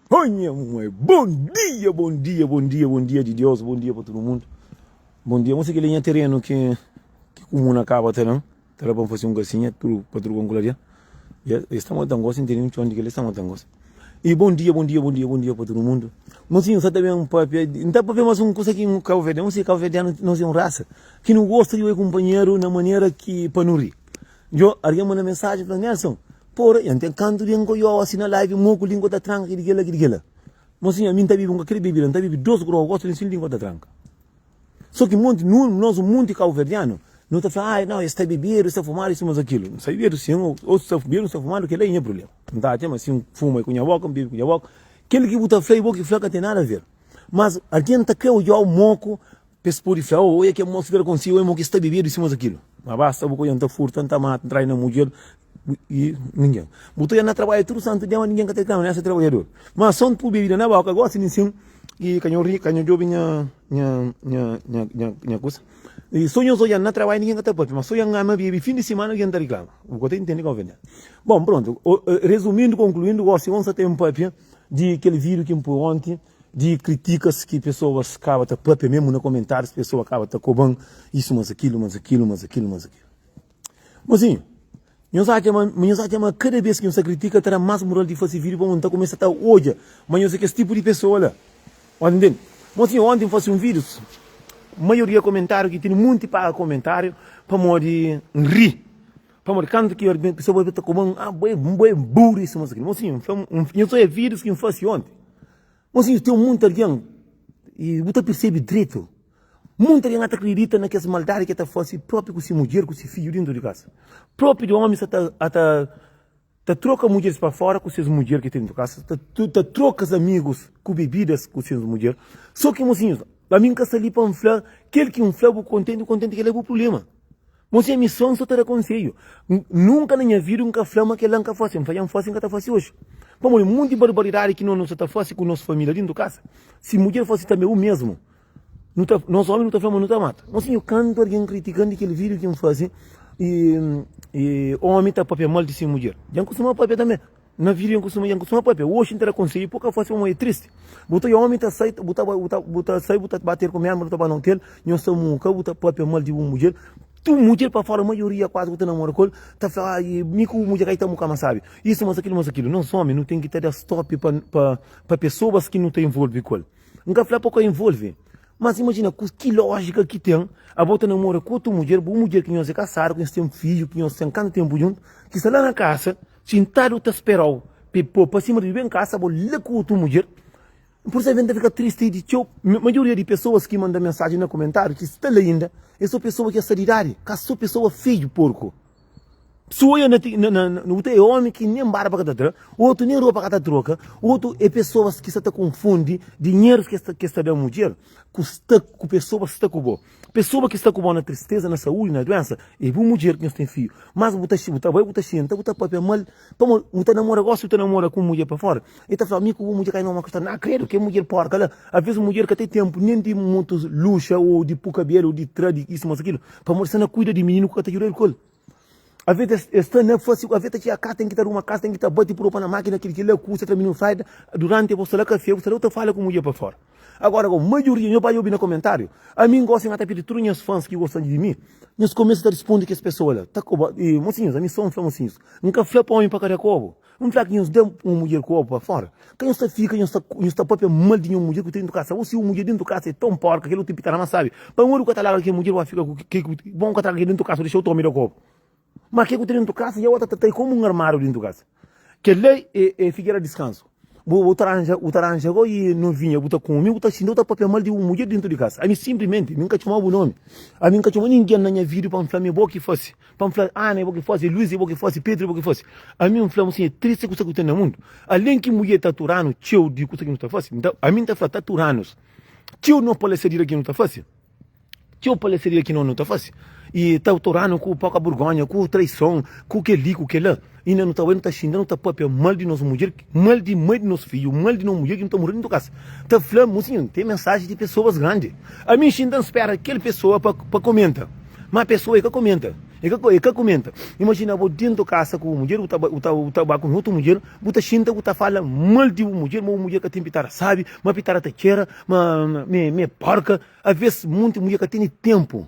Olha, mãe, bom dia, bom dia, bom dia, bom dia de Deus, bom dia para todo mundo. Bom dia, vamos aquele terreno que comum acaba tendo, para fazer um gacinha, tudo para tudo com claria. Estamos dando gosto, entendeu? Onde que eles estão dando gosto. E bom dia, bom dia, bom dia, bom dia para todo mundo. Mocinho, você também não dá para ver mais um coisa aqui um Cabo Verde, não sei Cabo Verde não sei um raça, que não gosta de o companheiro na maneira que para nuri. Eu arriamo uma mensagem para Nelson. Porra, eu tenho canto de eu assim na live, moco língua da tranca, que digela. Mocinho, a mim tá vivendo aquele bebê, não tá vivendo 12 graus, gosto de língua da tranca. Só que nós, muito cabo-verdiano, não está falando, não, está bebendo, está fumando, isso, mas aquilo. Não está bebendo, sim, ou está bebendo, está fumando, que lá é problema. Não está, mas assim, fuma com a boca, bebe com a boca. Aquele que bota freio, boca e flaca tem nada a ver. Mas alguém está que eu moco, pensa por isso, olha que a moça ver consigo, eu que está bebendo, isso, mas aquilo. Mas basta, boca, não está furtando, está matando, trai na mulher, e ninguém. Botou na trabalho tudo santo dia, mas ninguém quer ter nessa trabalhador. Mas só por bebida na boca, gosta de assim, e canhão rico, canhão job, minha coisa. E sonhos hoje na trabalho ninguém quer ter, mas sonhos na bebida fim de semana ninguém está reclamando. O que eu entendo que eu venho. Bom, pronto. Resumindo, concluindo, gosto de ter um papel de aquele vídeo que impôs ontem, de críticas que pessoas acabam de papel mesmo nos comentários, pessoas acabam de cobrando isso, mas aquilo. Mas sim. Nós achamos cada vez que nos critica terá mais moral de fazer vídeo para montar começa a estar hoje, mas eu sei que esse tipo de pessoa lá, entende? Mas ontem faço um vídeo, maioria comentário que tem muito para comentário para morrer rir, para morrer canto que a pessoa vai estar comendo boi burro isso mas assim, eu só vídeos que eu faço ontem, mas assim tem muito alguém e você percebe direito. Muita gente acredita naquelas maldades que está fazendo próprio com sua mulher, com seu filho dentro de casa. Próprio de homem está troca mulheres para fora com suas mulheres que tem dentro de casa. Está troca os amigos com bebidas com suas mulheres. Só que, mocinhos, a mim que está ali para um flá, aquele que um flá o contente que leva o problema. Mocinho, a missão só terá conselho. Nunca na minha vida um flama que ele nunca faz. Não faz que está fazendo hoje. Vamos, muita barbaridade que não está fazendo com nossa família dentro de casa. Se mulher fosse também o mesmo. Nós homens não estamos falando, não está mata. Mas assim, eu canto alguém criticando aquele vídeo que eu fazia e o homem está papel mal de ser mulher. Já costuma papel também. Na vida eu costuma papel. Hoje não terá conselho, porque faz uma triste. Botou o homem está sai, botar bater com a minha arma, botar não ter, nós estamos botar papel mal de uma mulher. Tu mulher para fora, a maioria quase que namora com ele, está falando, mico mulher aí está muito mais sabe. Isso, mas aquilo. Não some, não tem que ter stop para pessoas que não estão envolvidas com ele. Nunca fala pouco envolve. Mas imagina que lógica que tem a volta namora com outra mulher, boa mulher que nós se casaram, que nós temos um filho, que nós temos tanto tempo junto, que está lá na casa, sentado te esperou, para cima de bem casa, vou ler com outra mulher. Por isso a gente fica triste e diz, a maioria de pessoas que mandam mensagem no comentário, que está lendo, é só pessoa que é seriedade, que é só pessoa feio, porco. Soia no tem homem que nem barba para cada outro nem roupa para cada troca, outro é pessoas que se confundem dinheiro que está dando mulher com pessoas que está com boa. Pessoa que está com boa na tristeza, na saúde, na doença, é boa mulher que não tem filho. Mas você vai papel mal, você namora gosta, você namora com mulher para fora. E está falando, amigo, mulher que não gosta, não creio que é mulher porca lá. Às vezes mulher que tem tempo nem de muito luxo ou de pouco cabelo ou de trade isso mas aquilo, para você não cuida de menino que está jurando com ele. A vezes está na fácil, a vezes a casa tem que ter uma casa, tem que ter bate por na máquina que ele custa 3 minutos sai durante você lá café, você não fala com mulher para fora. Agora, a maioria, eu vai ouvir no comentário, a mim gostam até de todos os fãs que gostam de mim, eles começam a responder que as pessoas lá, tá e mocinhos, a mim são mocinhos, nunca flá para homem para cada cobo, não flá que eles dão uma mulher cobo para fora, quem está fica, eles está próprio mal de uma mulher que tem dentro de casa, ou se uma mulher dentro de casa é tão porca que ele tem que pitar, mas sabe, para um que está lá que a mulher vai ficar, bom que está aqui dentro de casa, deixa eu tomar o cobo. Mas que eu tenho dentro de casa e a outra está como um armário dentro de casa. Que lei é ficar a descanso. O taranja e não vinha, botar comigo, botar assim, botar papel mal de uma mulher dentro de casa. A mim simplesmente, nunca chamava o nome. A mim nunca chamava ninguém na minha vida para me falar minha boca que fosse. Para me falar Ana, boca que fosse, Luiz, boca que fosse, Pedro, boca que fosse. A mim me falava assim, é triste coisa que tem no mundo. Além que mulher está turando, tio de coisa que não está fácil. Então, a mim está falando, está turando. Tio não pode ser que não está fácil. Tio pode ser que não está fácil. E está torando com pouca vergonha, com traição, com que ali, com que lá. E não está xingando, está papel mal de nossa mulher, mal de mãe de nosso filho, mal de nossa mulher que não está morrendo em casa. Está falando, mocinho, tem mensagem de pessoas grandes. A mim, xingando, espera aquela pessoa para comentar. Mas a pessoa é que comenta. E que comenta. Imagina, vou dentro da casa com a mulher, o tabaco com outra mulher, buta xinta, buta fala mal de uma mulher que tem pitara, sabe? Uma pitara te queira, me porca. Às vezes, muita mulher que tem tempo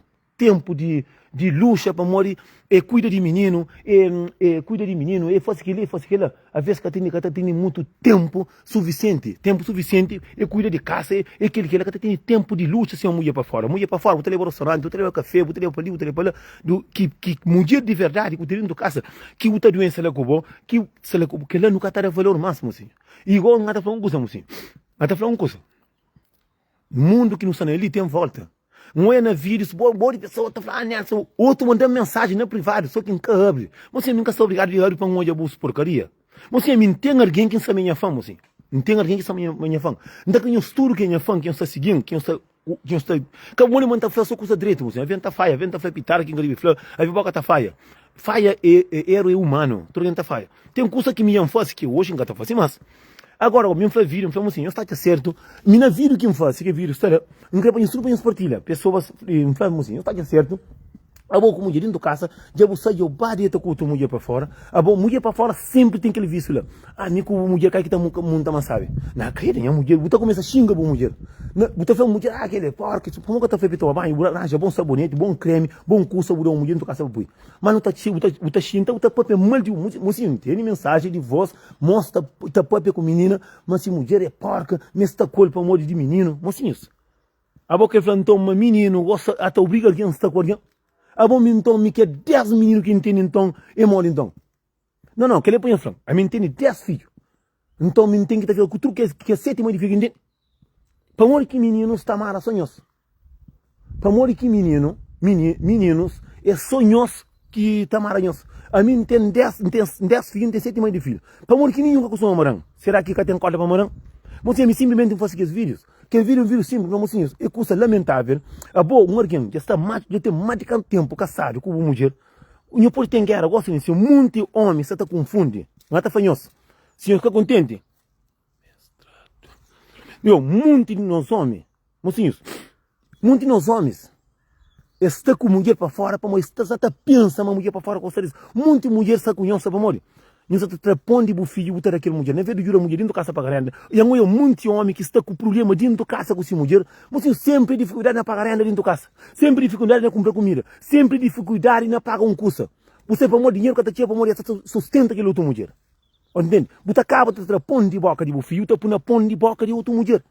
de luxa para morrer, e cuida de menino, e faz aquilo, às vezes que tem muito tempo suficiente, e cuida de casa, e aquele que tem tempo de luxa sem a mulher para fora, você leva ao restaurante, você leva café, você leva para ali, você leva para lá, que mulher de verdade, que dentro da casa, que outra doença ela cubo, que ela nunca está a valor máximo, assim. E igual nada falando uma coisa, mundo que não está ali tem volta. Não é na vídeo, boa pessoa está falando, outro mandando mensagem na privada, só que nunca abre. Você nunca está obrigado a abrir para um olho abuso porcaria. Você não tem alguém que sabe minha fama, assim. Não tem alguém que sabe minha fama. Não tem estudo que minha fama, quem está seguindo, quem está que o mundo está falando só coisa direita, você. A venta faia, pitar aqui em Garibe, a boca está faia. Faia é héroe humano, tudo está faia. Tem coisa que me faz que hoje não está fazendo mais. Agora, me faz vídeo, me fala assim, eu está certo, minha vídeo que me faz, que vídeo, está, não quero para isso, para partilha, pessoas, me falam assim, eu está certo, a boa com mulher dentro da casa, já vou sair, eu bate com a mulher para fora, a boa mulher para fora sempre tem aquele vício lá, nem com a mulher que está muito mais sabe, na querida, a mulher, você começa a xingar a mulher, você fala mulher, aquele porco, como que está feito para banho, arranja bom sabonete, bom creme, bom curso, você mulher dentro da casa para mas não está xinga, você pode mal de você entende mensagem de voz, mostra, está pode com menina, mas se mulher é porca, mas está colpa modo de menino, mas sim isso. A boca fala então, menino, você até obriga alguém a estar com alguém. A bom então me quer 10 meninos que entendem então e morrem então. Não, que ele põe a frango. A mim entende 10 filhos. Então me tem que ter o truque que é 7 mãe de filho entende. Para morrer que meninos está mara sonhos. Para morrer que meninos é sonhos que está maranhos. A mim tem 10 filhos, tem 7 mãe de filho. Para morrer que nenhum que costuma morar. Será que tem corda para morar? Você me simplesmente faz aqueles vídeos. Que vídeo simples, não mocinhos. É coisa lamentável. A boa, alguém já tem mais de quanto tempo casado com uma mulher. O meu tem guerra, gosta disso. Muito homem, você está confunde. Não está fanhoso. Senhor, fica contente. Muito de nós homens, mocinhos, muito de nós homens, está com mulher para fora, para morrer. Está pensa uma mulher para fora com vocês. Muita mulher está com para morrer. Não se responde para o filho botar aquela mulher. Não é verdade, a mulher dentro da casa para garante. E agora muito homem que está com problema dentro da casa com essa mulher. Mas sempre dificuldade na pagar renda dentro da casa. Sempre dificuldade na comprar comida. Sempre dificuldade na pagar um curso. Você para morrer dinheiro que está para morrer, sustenta aquela outra mulher. Entende? Você acaba de responde de boca de o filho, está na ponte de boca de outra mulher.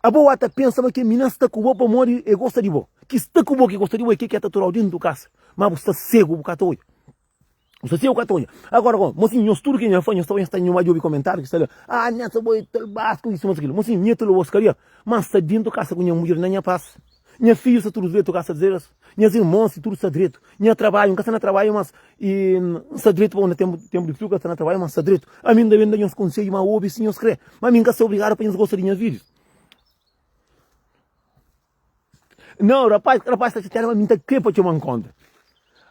A boa até pensa que a menina está com o para morrer e gosta de boa. Que está com o que gosta de boa e que é natural dentro da casa. Mas você está cego por causa. Você sei o que estou. Agora, mocinho, eu estudo que eu faço, eu estou em uma de comentário que está lá, nessa boi, basco, isso, mas aquilo. Mocinho, minha tu lo buscaria, mas está dentro da casa com minha mulher, nem a paz. Minha filha está tudo direito, casa deles. Minhas irmãs, tudo está direito. Minha trabalho, nunca está na trabalho, mas está direito, para onde tempo de frio, está na trabalho, mas está direito. A mim também dá uns conselhos, mas ouve, sim, eu escrevo. Mas a mim nunca sou obrigado para eles gostarem dos vídeos. Não, rapaz está chateado, mas a mim está que para te uma conta.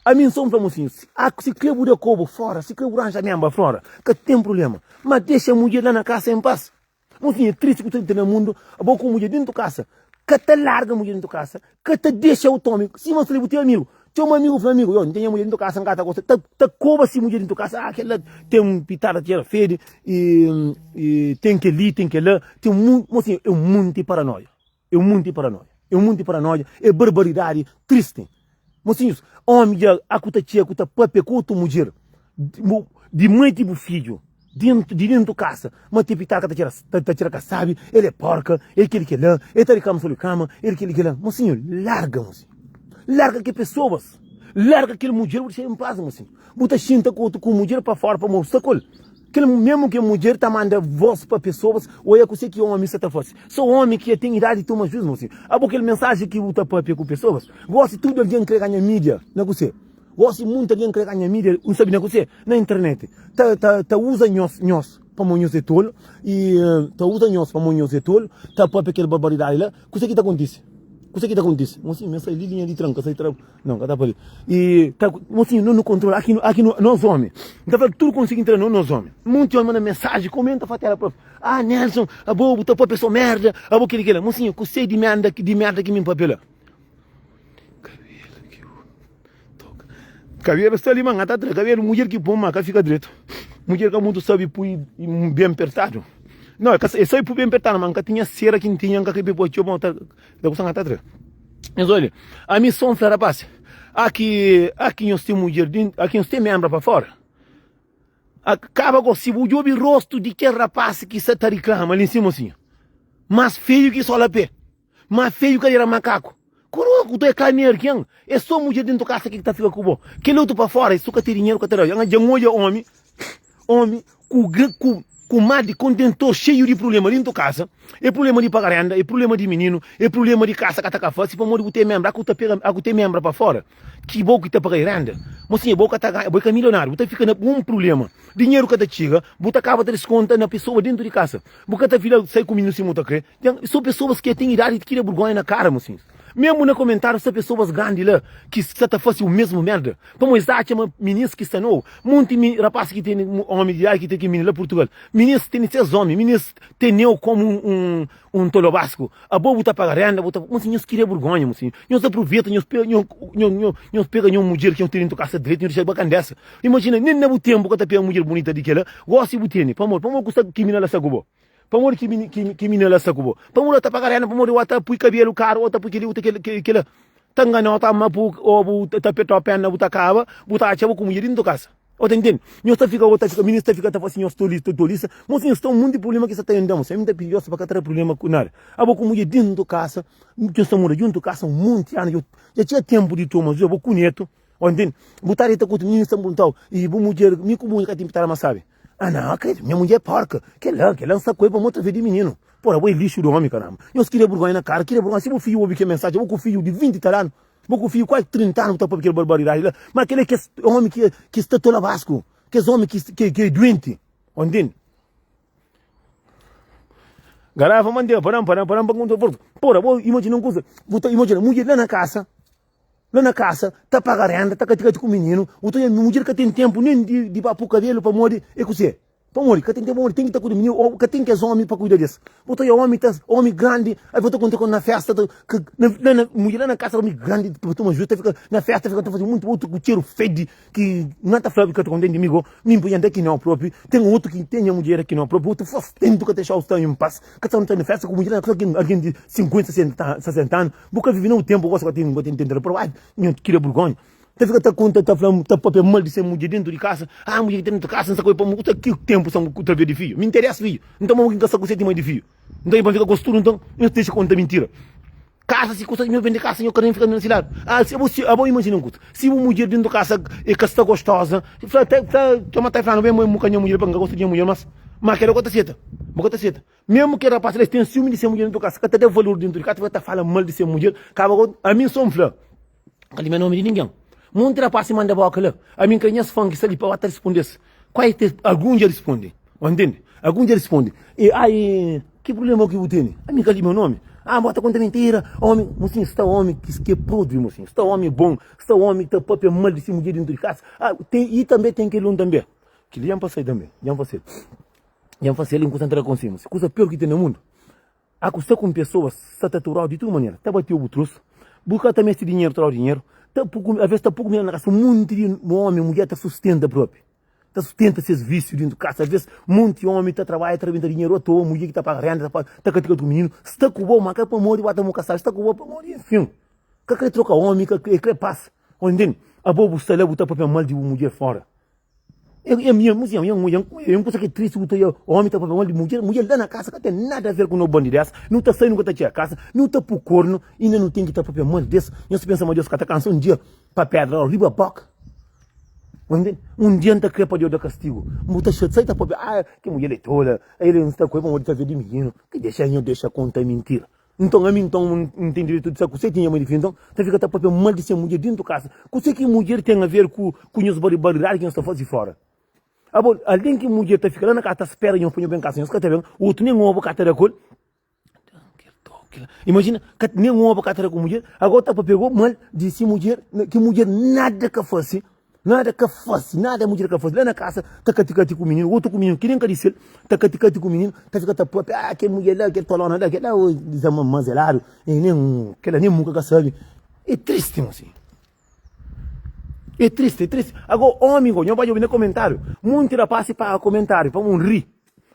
A mim são para mocinhos, se quebra o cobo fora, se quebra a minha fora, que tem problema. Mas deixa a mulher lá na casa em paz. Mocinho, é triste que tu tem no mundo, a boca com a mulher dentro da casa, que te larga a mulher dentro da casa, que te deixa o tome. Se você leva o teu amigo, tem um amigo, eu não tenho a mulher dentro da casa, te cobra se mulher dentro da casa, aquela tem um pitada de fede, e tem que ali, tem que lá, tem um, mocinho, é um mundo de paranoia. É um mundo de paranoia, é barbaridade, triste. Mocinhos, homem a cuta tia, cuta pape, cuta mulher, de mãe tipo filho, dentro da casa, mas tipo tá tira que sabe, ele é porca, ele que lá, ele tá de cama sobre cama, ele que lá, mocinho, larga, mocinho, larga que pessoas, larga aquele mulher, você em paz, mocinho, bota xinta com mulher para fora, para mostrar coisa. Que mesmo que a mulher está mandando voz para pessoas, ou é que você que homem está fácil. Só homem que tem idade toma juízo, moço. Aquela mensagem que você para com pessoas. Gosto de tudo alguém que ganha mídia, não é você. Gosto muito alguém que ganha mídia, não sabe não é você, na internet. Tá usa nós para monhos de tolo e tá usa nós para monhos de tolo, tá para aquela barbaridade lá. O que está acontecendo? O que está acontecendo? Mocinho, essa linha de tranca, essa não, tá para ali. E tá, mocinho, não controla aqui nós homens. Então tudo consegue entrar nós homens. Muito homem manda mensagem, comenta, faz ela prof. Nelson, a boa, tá para pessoa merda, a boa que lá. Mocinho, que sei de merda que me papela. Cabelo está ali, manga, tá atrás. Cabelo, mulher que põe maca fica direito. Mulher que muito sabe pôr bem apertado. Não, é só ir bem apertado, manga. Tinha cera que tinha que depois tinha montar. Depois anga tá atrás. Mas olha, a missão foi rapaz. Aqui nós temos mulher, aqui nós temos membro para fora. Acaba com se o jogo rosto de que rapaz que se tá reclamando ali em cima assim. Mais feio que só lá pé. Mais feio que era macaco. Coroa, tu é carneiro, quem? É só mulher dentro da casa que tá fica com o que luta para fora, isso que tem dinheiro que terá. Já olha homem com mais de contentor cheio de problema dentro da casa. É problema de pagar renda, é problema de menino, é problema de casa que tá cá fora. Se para morrer ter membro, a ter membro para fora. Que bom que tá pagar renda. Mas sim, é bom que tá milionário, você fica com problema. Dinheiro que tá chega, você acaba de descontar na pessoa dentro de casa. Você tá filha sai com menino se muita crê. São pessoas que têm idade de querer vergonha na cara, mocinho. Mesmo no comentário, são pessoas grandes lá, que se tá fazendo o mesmo merda. Como exato, uma menina que está não. Muito rapaz que tem homem de idade que tem que menina lá Portugal. Meninas tem esses homens, meninas tem eu como um tolobasco. A boa tá pagar renda, mas nós queria vergonha, mocinho. Nós aproveita, nós pega uma mulher que não tem dentro da casa direito, nós deixa bacana dessa. Imagina, nem no tempo que tá pegando uma mulher bonita daquela, gosta de botene, para amor custa que menina lá sacubo. Pamor que menina sacubo. Pamor tá pagando, pamor outra pui cabelo caro, outra pui aquele tanga não tá mapu ou tá peto a perna buta cava, buta a chava com mulher dentro da casa. Outra entende? Nós tá fica ministra fica tá assim, nós tolista, mas nós estão muito problema que você tá andando, você muito perigoso para ter problema com nada. Abo com mulher dentro da casa, que estamos morando junto da casa um monte de anos, já tinha tempo de tomar, eu vou com neto, entende? Botar ele com o ministro tal e vou mulher, me comunica tem que estar mais sabe. Ah, não, minha mulher é porca. Que ela não sabe coisa para outra vez de menino. Porra, vou lixo do homem, caramba. Eu queria vergonha na cara, queria vergonha. Se meu filho ouve que mensagem, eu vou com o filho de 20 anos, vou com o filho quase 30 anos, tá para aquela barbaridade lá. Mas aquele que é homem que está todo vasco, que é homem que é doente. Entende? Garrafa, mandei, param, porra, vou imaginar uma coisa. Imagina, mulher lá na casa, tá pagando renda, tá com o menino, o teu mulher que tem tempo nem de papo cabelo para morrer, é que você. Para morrer, que tem tempo, tem que estar com o menino, ou que tem que é homem para cuidar disso. O teu homem grande, aí você conta na festa, mulher lá na casa, homem grande, tu me ajuda, fica na festa, fica fazendo muito outro com cheiro fede, que não está falando que eu tô contente comigo, nem põe aqui não próprio, tem outro que tem a mulher aqui não próprio, outro faz tempo que deixar o estão em paz, que está na festa com mulher, alguém de 50, 60 anos, porque vive no tempo, gosta que tem entender, por aí, não queria vergonha. Tá fica conta, tá falando, tá papel mal de ser mulher dentro de casa. Ah, mulher dentro de casa, não sabe como que tempo são outra de filho. Me interessa, filho. Então, vamos gastar com 7 mãe de filho. Então, para ficar costura, então, não deixa conta mentira. Casa, se custa de mil vender casa, eu quero ficar na cidade. Ah, se eu vou imaginar um coisa. Se uma mulher dentro de casa é que está gostosa, tá matar falando, bem, mulher mulher, para gostar de mulher, mas quero outra seta. Mesmo que rapaz, eles têm ciúme de ser mulher dentro de casa, que até tem valor dentro de casa, vai estar falando mal de ser mulher, acaba a mim sou um flã. Ali não é nome de ninguém. Muito rapaz se manda boca lá. A mim conhece funk, se ele pode responder. Algum dia responde. Entende? Algum dia responde. E aí, que problema que eu tenho? A mim cali meu nome. Ah, bota conta mentira. Homem, mocinho, está homem que é podre, mocinho. Está homem bom. Está homem que está papel mal de se mulher dentro de casa. Ah, e também tem que ir também. Que já passei também. Já passei ele em concentrar com cima. Coisa pior que tem no mundo. Acostar com pessoas, se tatuar de toda maneira. Tá bateu o troço. Buscar também esse dinheiro, tirar o dinheiro. Às vezes está pouco mesmo na casa, muito de homem, mulher está sustenta próprio. Está sustenta esses vícios dentro de casa. Às vezes, muito homem está trabalhando dinheiro à toa, mulher que está pagando, está caticando o menino. Está com o bom, mas quer para morrer, bota a caçar, está com o bom para morrer, enfim. Quer trocar homem, quer passa. Entende? A boa está lá, botar papel mal de uma mulher fora. É minha música, eu coisa que é triste, o homem está falando de mulher lá na casa, que não tem nada a ver com o bando dessa, não está saindo que está a casa, não está por corno, ainda não tem que estar papel mal desse, não se pensa, meu Deus, que está cansado um dia para pedra, riba boca. Um dia não está querendo para dar castigo, muita gente sai da papel, que mulher é tola, ele não está com a mulher de menino, que deixa conta mentira. Então, a mim, não tem direito de saber, você tinha mãe de filho, então, você fica papel mal de ser mulher dentro de casa, você que mulher tem a ver com os barbaridades que nós estamos fazendo fora. Alguém que mulher está ficando na casa, espera e não põe bem em casa, o outro nem um ovo catera com imagina, nem um ovo catera com mulher, agora está para pegar mal de si mulher, que mulher nada que fosse, nada mulher que fosse, lá na casa, está caticati com o menino, outro com o menino, que nem caricer, está caticati com o menino, está ficando próprio, que mulher lá, que tolona lá, que lá, o desamazelado, que ela nem nunca sabe. É triste, assim. É triste, é triste. Agora, homem, eu vou ouvir no comentário. Muito rapaz para comentário, para um rir.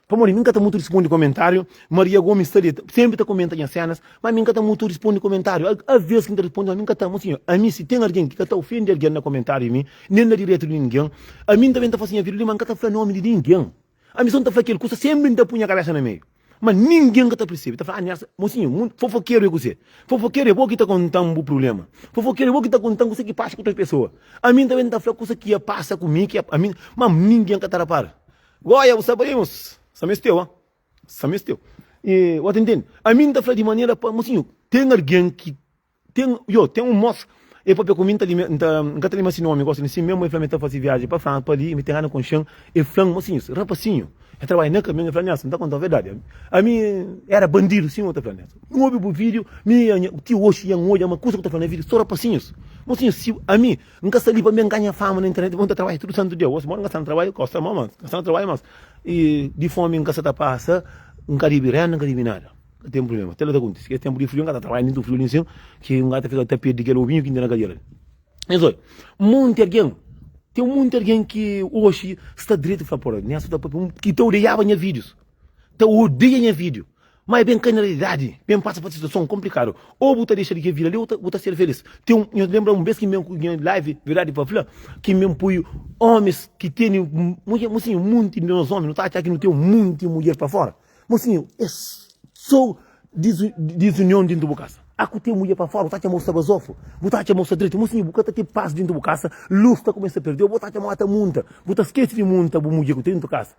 Para mim, nunca está muito responde comentário. Maria Gomes sempre está comentando as cenas, mas nunca está muito responde comentário. Às vezes que está responde, nunca está assim. A mim, se tem alguém que está ofendendo alguém no comentário, nem na direita de ninguém, a mim também está fazendo a vida, mas nunca está falando nome de ninguém. A missão está falando aquilo, custa sempre está punha a cabeça no meio. Mas ninguém que está percebendo. Está falando, mocinho, fofoqueiro é você. Fofoqueiro é bom que está contando um problema. Fofoqueiro é bom que está contando o que passa com outras pessoas. A mim também está falando coisa que passa comigo, a mim, mas ninguém que está a par. Goia, sabemos. Samesteu. E o atendente. A mim está falando de maneira, mocinho, tem alguém que tem um moço. E para comigo nunca tem mais nome, gosto de si mesmo, ele está fazendo viagem para França, para ali, me tem com chão, e flan, mocinho, rapacinho. Eu trabalho na caminho, eu falei, não está contando a verdade. A mim era bandido, sim, eu estou falando. Não ouvi o vídeo, o tio hoje ia olhar uma coisa que eu estou falando no vídeo, só rapacinhos. Mocinho, se a mim, nunca se ali para mim ganhar fama na internet, vou trabalhar tudo santo dia. Você mora gastando trabalho, gosta, mamãe, gastando trabalho, mas. E de fome, nunca se passa, um caribe real, não caribe nada. Tem um problema. Até lá acontece. Que tempo de frio, nunca trabalha muito frio, nem que um gato fica até perto de aquele ovinho que ainda na galera. Mas olha, muito alguém. Tem muito alguém que hoje está direito para fora, que está odiando minhas vídeos. Está odiando minhas vídeos. Mas é bem que na realidade, bem passa por situação complicada. Ou você deixa de que vir ali, ou você ser feliz. Eu lembro uma vez que me live, verdade, para falar, que me põe homens que têm, mocinho, muito de nós homens, não está achando que não tem muito mulher para fora. Mocinho, é só desunião dentro da casa. Aqui tem mulher para fora, você está moça basofo, você está moça direito, mocinho, você tem paz dentro da casa, luz está começando a perder, você está mata muita, você esquece de muita mulher que tem dentro da casa.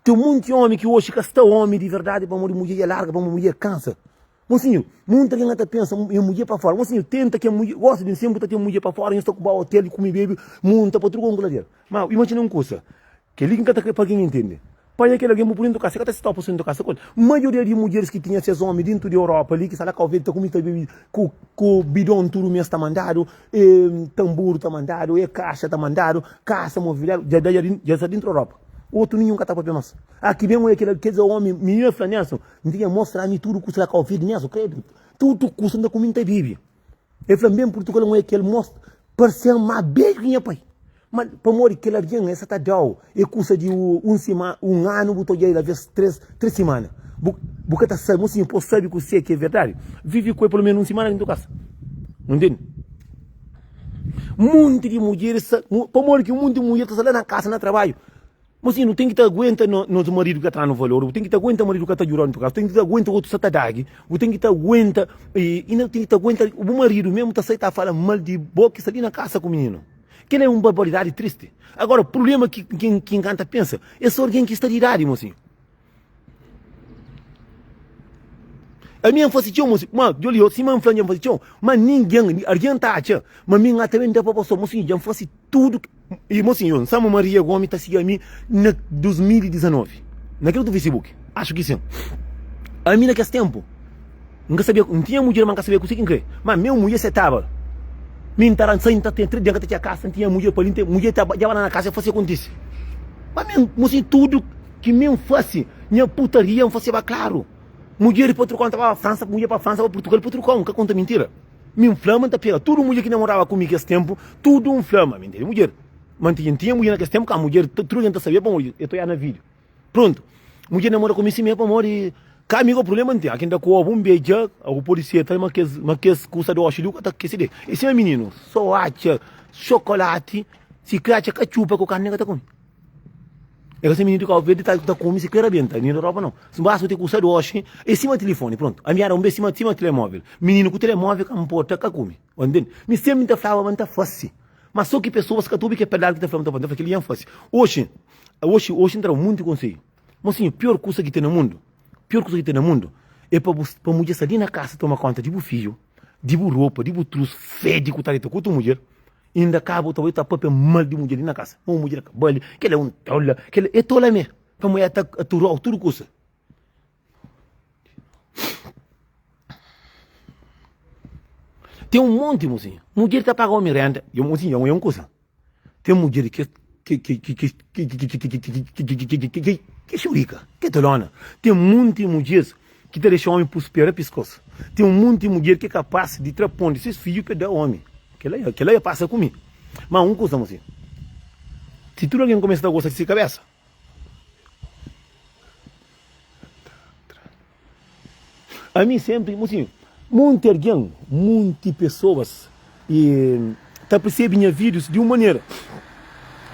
Tem muito homem que hoje está homem de verdade, para uma mulher larga, para uma mulher cansa. Mocinho, muita gente até pensa em mulher para fora. Mocinho, tenta que a mulher, gosta de sempre ter mulher para fora, a gente está com o hotel e comer bebê, muita para tudo com o mas imagina uma coisa, que ele que está para quem entende. Para aquele alguém por dentro da casa, que está por dentro da casa. A maioria de mulheres que tinham esses homens dentro da Europa ali, que está lá com o bidão tudo mesmo está mandado, tambor está mandado, caixa está mandado, caixa mobiliário, já está dentro da Europa. Outro nenhum que está para nós. Aqui mesmo é aquele homem, menino flanense, não tinha mostrar-me tudo que será Covid mesmo, credo. Tudo custa da comida vive. E também Portugal não é aquele mostra, parece mais bem que minha pai. Mas para morrer que ela vem, essa está dau. E custa de um ano, botou já ela vez três semanas. Porque está sabendo, assim, pô, sabe que você que é verdade. Vive com ele pelo menos uma semana dentro da casa. Entende? Muito de mulheres, para morrer que um monte de mulheres está lá na casa, no trabalho. Mas assim, não tem que te aguentar no marido que está no valor, não tem que te aguentar o marido que está jurando por casa, tem que te aguentar o outro que está daqui, tem que te aguentar, e não tem que te aguentar o marido mesmo que está falando mal de boca que está ali na casa com o menino. Que é uma barbaridade triste. Agora, o problema que quem canta pensa é só alguém que está de idade, mocinho. A minha fazição, mocinho, eu li, se man falando fazição, mas ninguém, alguém está achando, mas minha também dá para você, mocinho, já faz tudo. E, mocinho, Samu Maria Gomes está seguindo a mim em 2019, naquele do Facebook, acho que sim. A mim naquele tempo, não sabia, não tinha mulher, mas não sabia o que você mas minha mulher se estava. Minha senta tem 3 dias que tinha casa, tinha mulher para ali, mulher estava lá na casa e fazia acontecer. Mas mesmo, mocinho, tudo que mesmo fosse, minha putaria, eu fazia claro. Mulher para Portugal estava para França, mulher para França, para Portugal, nunca conta mentira. Me inflama, tá pega. Tudo mulher que namorava comigo nesse tempo, tudo inflama, mentira. Mulher. Mas tinha mulher naquele tempo, que a mulher, tudo gente sabia, bom, eu estou aí na vídeo. Pronto. Mulher namora comigo, se me para morrer. Cá, amigo, o problema não tem. Aqui ainda com um beijo, o polícia está mas que custa do oxilio, que está que se dê. Esse é menino, só acha chocolate, se quer acha cachupa com carne que está comendo. Esse menino que eu vejo está comendo, se quer bem, tá? Nem na Europa não. Se basta ter custa do oxilio, em cima do telefone, pronto. A minha era em cima do telemóvel. Menino com o telemóvel, que não pode, que come. Entende? Me sempre está falando, mas está fácil. Mas só que pessoas que estão que é pedal que está falando, está falando, que ele é fácil. Hoje entra muito conselho. Mas sim, a pior coisa que tem no mundo. Pior coisa que tem no mundo é para mulher sair na casa tomar conta de filho, de roupa, de trouxa, fede com tarita com tua mulher, e ainda acaba talvez tá papel mal de mulher na casa. Uma mulher cabale, que ela é um tola, que ela é tola mesmo. Para a mulher tá tudo coisa. Tem um monte, mocinho. Mulher está pagando uma renda, e mocinho é uma coisa. Tem mulher que churica, que tolona. Tem muitas mulheres que te deixam homem por esperar pescoço. Tem um monte de mulher que é capaz de trapar esses filhos para dar homem. Que ela passa comigo. Mas um coisa, mocinho. Se tu alguém começa a gostar de cabeça, a mim sempre, mocinho, muita alguém, muitas pessoas, e tá percebendo vídeos de uma maneira.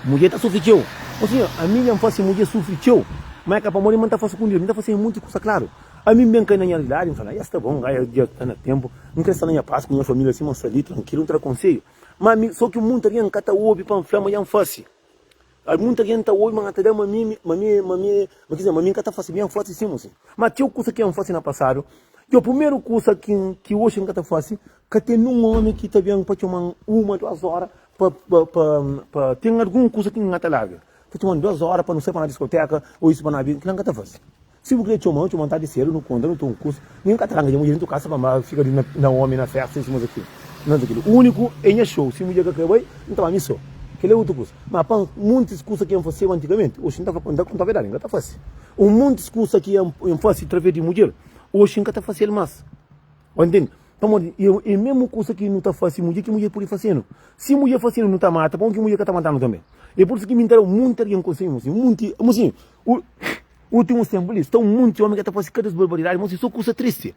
Mulher tá sofrendo, mocinho, a mim não faz mulher sofreu, mas é para morrer não tá fazendo com Deus, não tá fazendo muita coisa, claro. A mim bem cai na minha realidade, eu falo, está bom, já está no tempo, não quero estar na minha paz com minha família, assim, mas ali, tranquilo, não traconselho. Mas só que muita gente cata ouve para flama e fácil. Muita gente ouve, mas até mami cata fácil, bem fácil, sim, mocinho. Mas tinha coisa que é fácil na passado. E a primeira coisa que hoje não está fácil, que tem um homem que está bem para tomar 1-2 horas, para ter alguma coisa que não está larga. Está tomando 2 horas para não ser para na discoteca, ou isso para na vida, que não está fácil. Se você tomar está de cedo, não conta, não tem um curso, ninguém está larga de mulher dentro da casa, para ficar na homem, na festa, isso, mas aquilo. Não é aquilo. O único é show, se mulher que vai, não está mais só. Que é outra coisa. Mas para muitas coisas que iam fazer antigamente, hoje não está verdade, não está fácil. Muitas coisas que iam fazer através de mulher, hoje não está fácil mais. Entende? Então, é a mesma coisa que não está fácil, mulher que mulher pode fazer. Se mulher fazendo não está mata, bom que mulher está matando também. É por isso que me entraram muito alguém conseguiu, muito, assim, últimos tempos, estão muito homem que está fazendo cada barbaridade, mas isso é coisa triste.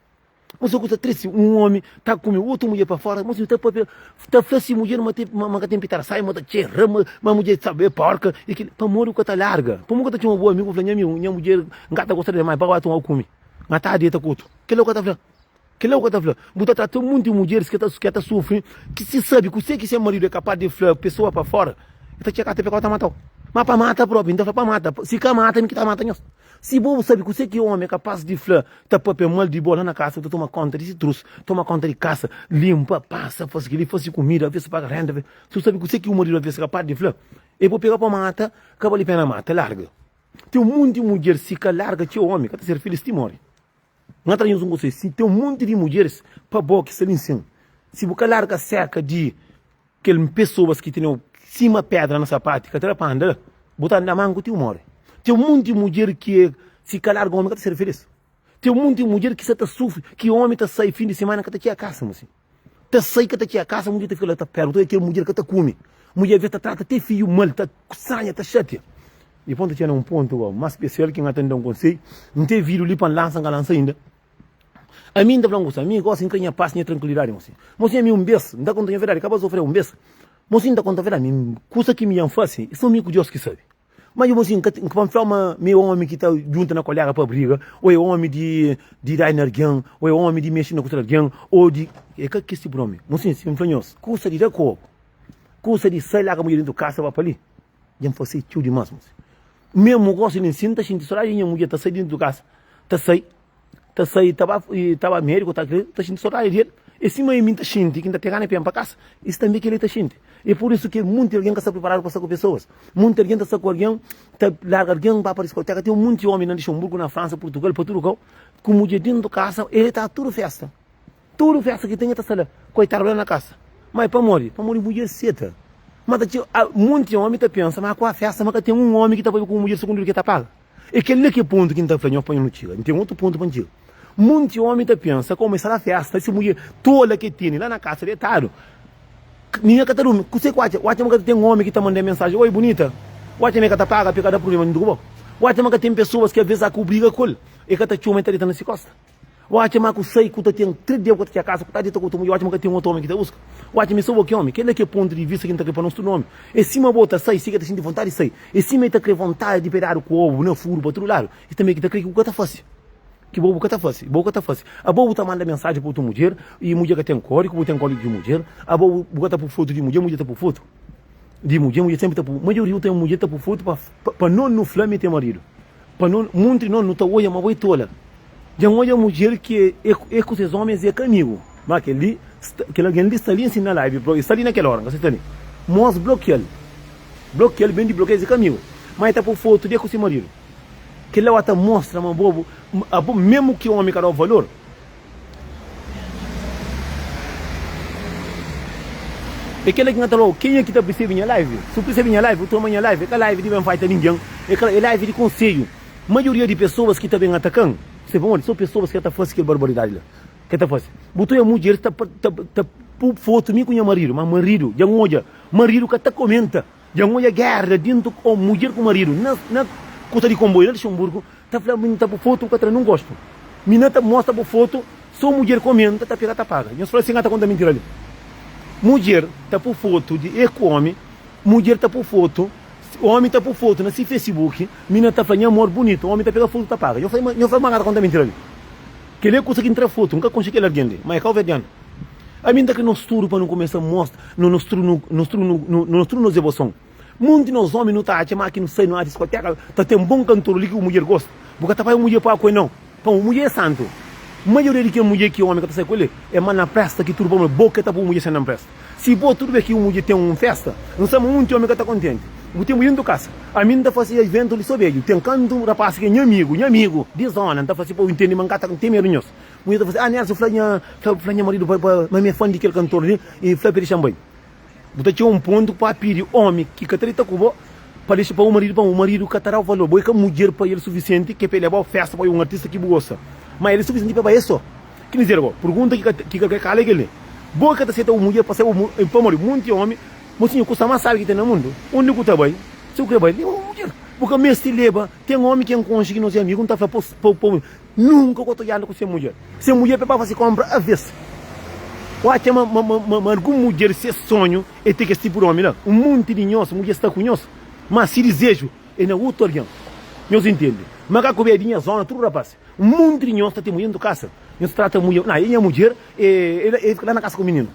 Mas é coisa triste, um homem está comendo outra mulher para fora, mas está fazendo mulher, mas tem que sai, mas está uma mulher sabe, porca, e que para morrer o que está larga. Para morrer tinha um bom amigo, falei, minha mulher, gata gosta de mais, para tomar o come. Gata a dieta curto. Que louco está falando? Que louco está falando? Você trata muito de mulheres que está sofrendo, que se sabe que seu marido é capaz de falar pessoa para fora, está tinha que pegar matar. Mas para matar próprio, então para matar. Se quer matar, me que está matando. Se você sabe que você que é homem é capaz de falar, tá papel mal de bola na casa, tu toma conta desse trouxe, toma conta de casa, limpa, passa, faz aquilo, faz comida, às vezes paga renda. Se você sabe que você que é o marido às vezes é capaz de falar, eu vou pegar para matar, acaba ali pena mata, larga. Tem um monte de mulheres, se que larga, teu homem, que está ser filho, se morre. Não atrás com vocês, se tem um monte de mulheres, para boa que se ensina. Se você larga cerca de aquelas pessoas que têm cima pedra na sapato, que até para andar, botar na mão, tu morre. Tem um monte de mulher que se calar com o homem que está ser feliz. Tem um monte de mulher que está sofre, que o homem está sai fim de semana que está aqui a casa, assim. Está sai que está aqui a casa, a mulher está está perto, toda aquela mulher que está come. Mulher está trata até filho mal, está sanha, está chata. E ponto tinha um ponto mais especial que atende um conselho, não tem vídeo ali para lançar ainda. A mim ainda falando, a mim gosta de ter paz e tranquilidade, assim. Mas a mim um beijo, não dá conta de verdade, acaba de sofrer um beijo. Mas ainda conta de verdade, coisa que me faz, isso é o único Deus que sabe. Mas eu assim, quando fala meu homem que está junto na colega para briga, ou é homem de dar energia, ou é homem de mexer na coisa de alguém, ou de... É que esse nome? Mas assim, se influenciou, coisa de dar corpo, coisa de sair lá com a mulher dentro da casa, vai para ali. Já me faz tudo demais, mas... Mesmo gosto de ensinar, está sentindo, só a mulher está saindo dentro da casa, está saindo, estava médico, está sentindo só a dele. E se mãe está sentindo, que está pegando para casa, isso também que ele está sentindo. É por isso que muita alguém está preparado para estar com pessoas. Muita alguém está com alguém, está larga alguém para a discoteca. Tem um monte de homem na Luxemburgo, na França, Portugal, Portugal, com mulher dentro da casa, ele está tudo festa. Tudo festa que tem, está sala, coitado lá na casa. Mas para morrer mulher cedo. Mas muitos homens está pensando, mas com a festa, mas tem um homem que está com mulher segundo que está paga. E aquele que ponto que está falando, põe no tiro. Não tem outro ponto para o tiro. Muitos homens está pensando, começar a festa, essa mulher toda que tem lá na casa, ele está. Ninguém quer ter um. Você que tem um homem que está mandando mensagem, oi bonita. Você que está paga, pegada problema no grupo. Você que tem pessoas que às vezes obrigam com ele, e que está chumando está nessa costa. Você que sei que tem 3 dias que está casa, que está dentro com o mulher, você que tem um outro homem que está busca. Você me soube que homem, que ele é que ponto de vista que está para nosso nome. E cima bota sai, se que está sentindo vontade de sair. E cima está com vontade de pegar o covo, não furo para outro lado. E também que está crendo que está fácil. Que bobo que está fácil, A bobo está mandando mensagem para outra mulher, e mulher que tem código, tem código de mulher. A bobo está por foto de mulher está por foto. De mulher sempre está por... A maioria tem mulher está por foto para não no flame ter marido. Para não, muito não está olha, mas vai tola. Já olha a mulher que é com esses homens é comigo. Mas que alguém ali está ali ensinando na live, está ali naquela hora, você está ali. Mas bloqueia ele, bem de bloqueia esse caminho. Mas está por foto de com seu marido. Que ele até mostra, mas bobo, mesmo que o homem quer dar o valor. E aquele que não quem é que está percebendo minha live? Se percebe minha live, eu estou minha live, é live de bem feita ninguém, é live de conselho. A maioria de pessoas que estão bem atacando, são pessoas que estão fazendo aquela barbaridade lá. Que está fazendo. Botou a mulher, está por foto me com marido, mas marido, já olha, marido que até comenta, já olha guerra dentro com mulher com marido, na coisa de comboio, na Luxemburgo, tá falando tá por foto que eu não gosto. Mina tá mostra por foto, só mulher comenta, tá pega, tá paga. Eu falei assim, tá conta mentira ali. Mulher tá por foto de homem, mulher tá por foto, homem tá por foto nesse Facebook, mina tá falando amor bonito, homem tá pega foto, tá paga. Eu falei, mas conta mentira ali. Que ele consegue entrar foto, nunca consegui ele alguém, mas é calma vediano. A mim daqui nos turo para não começar a mostrar, nos turo nos devoção. Muito nos homens não tá a chamar aqui no seio, na discoteca, tá tem um bom cantor ali que a mulher gosta. Porque tá para a mulher para a coisa não. Para a mulher é santo. A maioria de que a mulher que o homem que tá sai com ele é mais na festa que tudo bom, boca tá para a mulher ser na festa. Se for tudo bem que a mulher tem uma festa, não sabe muito homem que tá contente. Eu tenho muito casa. A mim tá fazendo evento ali sobre ele. Tem canto rapaz que é meu amigo, de zona, tá fazendo para o entender mancata com tem merinhos. Mulher tá fazendo, Nelson, flanha marido, mas minha fã de aquele cantor ali e flá para chamar. Você tinha um ponto para pedir homem que catarita cubo para deixar para o marido catará o valor, boi que a mulher para ele suficiente que para levar a festa para um artista que gosta. Mas ele é suficiente para isso. Que dizer agora? Pergunta que cala ele. Boa que tá sendo uma mulher para ser para morrer muito homem. Mocinho, custa mais sabe que tem no mundo. Onde custa bem? Se o que bem, é uma mulher. Porque mesmo se leva, tem homem que é um cônjuge, não é amigo, não está falando nunca eu estou olhando com essa mulher. Se a mulher para fazer compra, a vez. Pode ter uma mulher, se sonho, e tem que ser por homem lá. Um monte de nós, mulher está com nós. Mas se desejo, é na outra orião. Meus entendem? Mas a cobertinha zona, tudo rapaz. Um monte de nós está te mulher do casa. Nós trata a mulher, não, ele é mulher, ele fica lá na casa com o menino.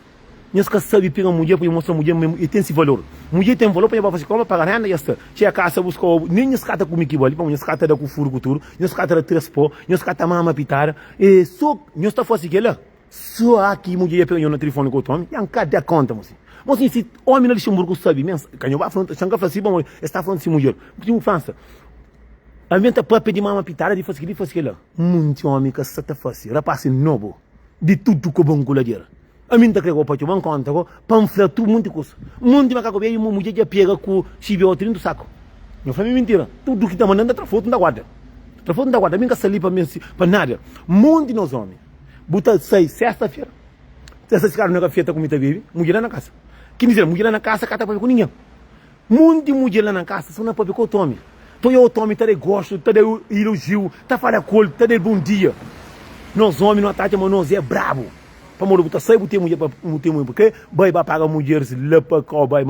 Nós que sabe pegar a mulher para mostrar a mulher e tem esse valor. Mulher tem valor para fazer como para ganhar e está. Chega a casa buscar nem nós cata com miqui ali, para nós cata da com furo cultura, nós cata da trespó, nós cata mama pitar. E só nós está fazendo aquilo. Só aqui mulher pega no telefone com o Tom, e cada conta, moço. Moço, se homem na Luxemburgo sabe, mesmo, canho vai falando, changa faz bom, está falando de mulher. Porque França, a minha tá para pedir mama pitar de fazer aquilo. Muito homem que está fazendo, rapaz novo, de tudo que bom com a dinheiro. A mim tá crego para te banco conta, panfleto tudo muito coisa. Muito macaco bem, uma mulher já pega com chibiote do saco. Não foi mentira. Tudo que tá mandando é foto da guarda. Foto da guarda, a mim que sali para nada. Muito de nós homens. Buta sai sexta-feira. Sexta-feira não é feita com muita bebê, mulher lá na casa. Quer dizer, mulher lá na casa cata para com ninguém. Muito de mulher lá na casa, só não pode com o Tommy. Então eu Tommy tá de gosto, tá de elogio, tá falando colo, tá de bom dia. Nós homens não ataca, mas nós é brabo. Para morrer, você sai, você mulher para mulher, porque vai pagar mulher, se lá para cá, vai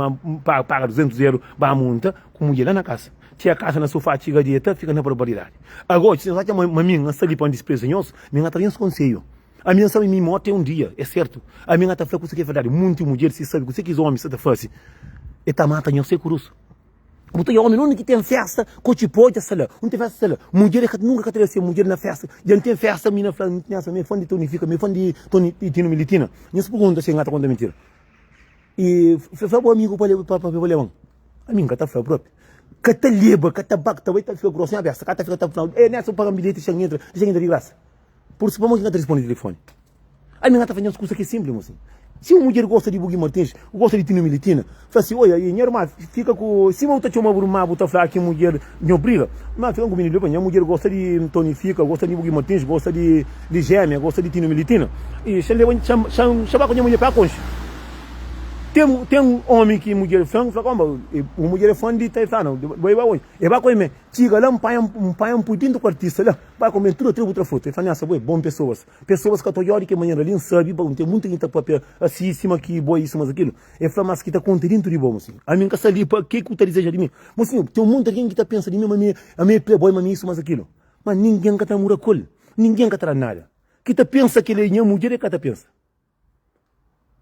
pagar 200 euros, vai montar com mulher lá na casa. Tinha a casa na sua fatiga dieta, fica na propriedade. Agora, se você tem uma minha, está ali para um desprezenhoso, minha está esse conselho. A minha sabe, me morte é um dia, é certo. A minha está falando que isso é verdade. Muitas mulheres se sabe, você que os homens se fazem. E está matando o seu cruz. Então, o homem não que tem festa, que pode ser lá. Não tem festa lá. Mulher que nunca teve ser mulher na festa. Já não tem festa, minha fã, minha fã de tonifica, minha fã de tonitina militina. Não se pergunta se engata quando é mentira. E foi o amigo para o alemão. A minha está falando próprio. Que te leva, que te bacta, vai estar ficando grosso, aberta, que te fica final. É nessa para um bilhete, deixa entra de graça. Por isso, vamos que responde o telefone. A minha está fazendo as coisas que é simples, moço. Se uma mulher gosta de Bugui Martins, gosta de Tino Militina, fala assim, olha, minha irmã fica com... Se uma outra tinha uma bruma, você fala que mulher não briga, mas fica com o menino, minha mulher gosta de Tonifica, gosta de Bugui Martins, gosta de Gêmea, gosta de Tino Militina. E se ele chama com a minha mulher para a concha. Tem um homem que mulher fã, fala como, uma mulher é fã de Taifano, vai hoje. E vai comer, chega lá, um pai putinho do artista lá, vai comer tudo, outra foto. Ele fala, nossa, bom pessoas. Pessoas que estão olhando que amanhã ali, não sabe, tem muita gente papel assim, em cima aqui, boa, isso, mas aquilo. Ele fala, mas que está contente de bom, assim. A minha casa ali, o que que deseja de mim? Mas assim, tem um monte de gente que está pensando de mim, a minha playboy, mas isso, mas aquilo. Mas ninguém que está muracol, ninguém que está nada. Que está pensa que ele é mulher, é que está pensa.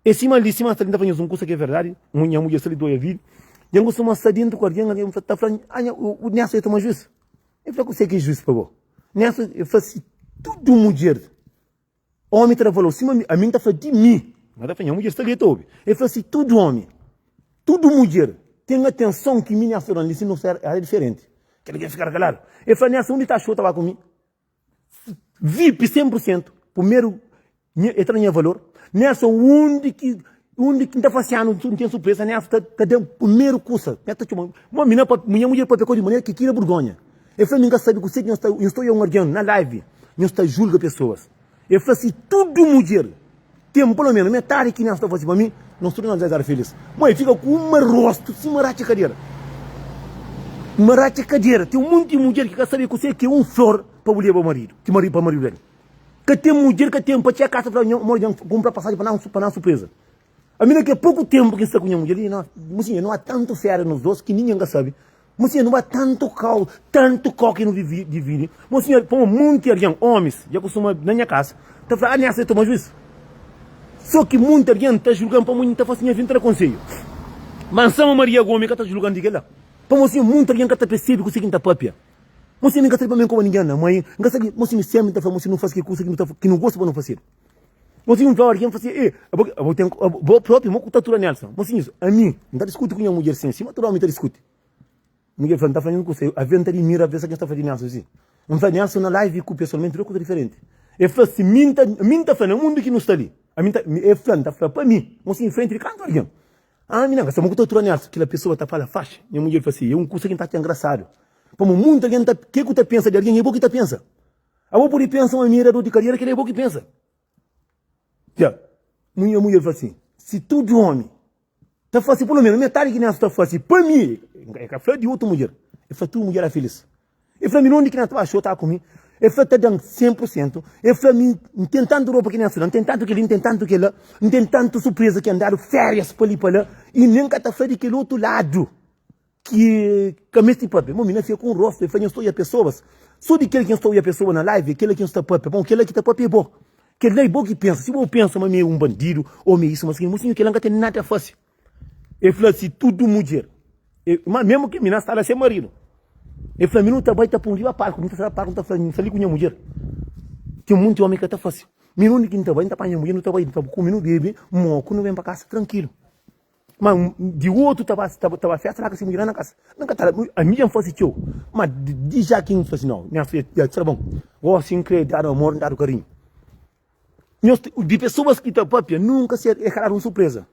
E cima ali, cima está fazendo um curso que é verdade, uma mulher ali doia vir, e eu gosto de estar dentro do quartinho, ele está falando, o Nessa é tomar juiz. Eu falei, você que é juiz, por favor. Nessa, eu faço tudo mulher. Homem está falando, cima, a mim está falando de mim. Mas está falando, a mulher está ali, eu falei assim, tudo homem, tudo mulher. Tem atenção que minha senhora ali, se não é diferente. Que ele quer ficar calado. Eu falei, Nessa, onde está a show, estava comigo? VIP 100%. Primeiro, entra em valor. Nessa, onde que está fazendo, não tem surpresa, nessa, está dando primeiro curso. Uma menina, minha mulher pode pegar de maneira que queira vergonha. Eu falei, ninguém sabe que você eu estou em um guardião, na live, não está julga pessoas. Eu falei assim, tudo mulher. Tem pelo menos metade que nem está fazendo para mim, nós todos nós dar feliz. Mãe, fica com uma rosto, se marate cadeira. Marate cadeira. Tem um monte de mulher que quer saber que você que é um flor para mulher para marido. Que marido para marido dele. Que tem mulher que tem para tirar a casa para comprar passagem para uma surpresa. A minha que é pouco tempo que está com a mulher, não há tanto férias nos dois que ninguém sabe. Mas não há tanto cal que não divide. Mas põe muito alguém, homens, já costuma na minha casa, está falando, nessa toma juízo. Só que muita gente está julgando para muita facinha vir para conselho. Mas a Maria Gomes que está julgando de lá. Para você, muita gente que está percebendo que você está papia. Você não sabe para mim como ninguém, mãe, não sabe, você sempre está falando, você não faz que coisa que não gosta para não fazer. Você não fala, alguém fala assim, vou próprio, vou contar tudo Nelson. Você isso, a mim, não está discutindo com a mulher assim, se naturalmente discute. Mulher fala, não está falando com você, a venda de mira, a vez que está fazendo Nelson assim. Não faz Nelson na live com pessoalmente, é coisa diferente. Eu falo assim, minta falando, o mundo que não está ali. A minha é falando, está falando para mim, você em frente de canto alguém. Ah, menina, você não conta Nelson, aquela pessoa está falando, faixa. E a mulher fala assim, é um curso que está engraçado. Como muita gente, o que você pensa de alguém, é bom que você pensa. A vou por pensa uma mira de carreira que é bom que pensa. Já, minha mulher fala assim, se tu de homem, está fácil pelo menos, metade que nem está fácil, para mim, é que a de outra mulher, eu falo, tu mulher é feliz. Eu falo, não que não achou, está comigo, eu falo, está dando 100%, eu falo, tentando roupa que nem não tentando que ele, tentando que ela, tentando surpresa que andaram férias para ali para lá, e nem que está fazendo aquele outro lado, que a mesma papel, meu menino fica com o rosto, eu falo, eu estou a pessoas, só de aquele que estou a pessoa na live, aquele que está papel, bom, aquele que está papel é bom. Que ele é bom que pensa. Se eu penso, mas é um bandido, ou me isso, mas que ele não tem nada fácil. Ele falou assim, tudo mulher. Mas mesmo que a menina está lá sem marido. Ele falou, menino está bem, está para um dia, para, não está falando com a mulher. Tem muito homem que está fácil. Menino que está bem, está para a mulher, não está bem, está com o menino bebê, moco, não vem para casa, tranquilo. Mas de outro estava festa lá com essa mulher na casa. A minha fosse teu. Mas de já quem fosse não. Minha filha, está bom. Vou assim, dar amor, dar carinho. De pessoas que estão papia, nunca se erraram surpresa.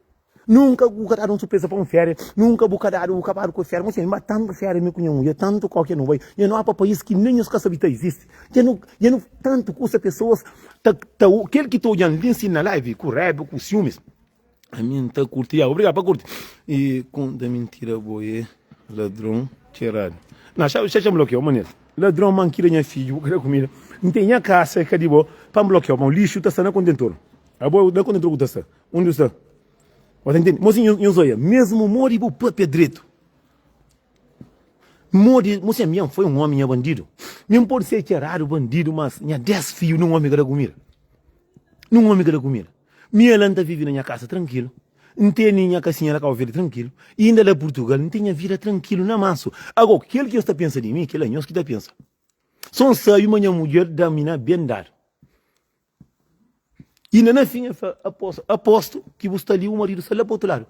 Nunca bucaram surpresa para um férias, nunca bucaram acabaram com férias. Mas tanto férias me conhecem, e tanto qualquer não vai. E não há para país que nem os caçabitas existem. E não tanto custa pessoas, aquele que estou olhando, lhe ensina na live, com raiva, com ciúmes. A minha está curtida, obrigado para curtir. E conta mentira, boé, ladrão, tirado. Não, já chama bloqueio, maneiro. Ladrão, manqueira, minha filha, vou querer comida. Não tem a casa, que é de boa, para bloquear, mas o lixo está na contentor. A boa, na contentor que está. Onde está? Você entende? Mocinho, mesmo mori o próprio direito. Mori, mocinho, minha foi um homem bandido. Mesmo pode ser tirado bandido, mas minha 10 filhos não homem que comida. Não homem que comida. Minha lanta vive na minha casa tranquilo. Não tem minha casinha na casa tranquilo. E ainda lá em Portugal, não tem a vida tranquilo na massa. Agora, aquele que está pensando em mim, aquele é que está pensando. São saiu uma mulher da mina bem dar. E na fim, aposto que você está ali, o marido está lá para o outro lado.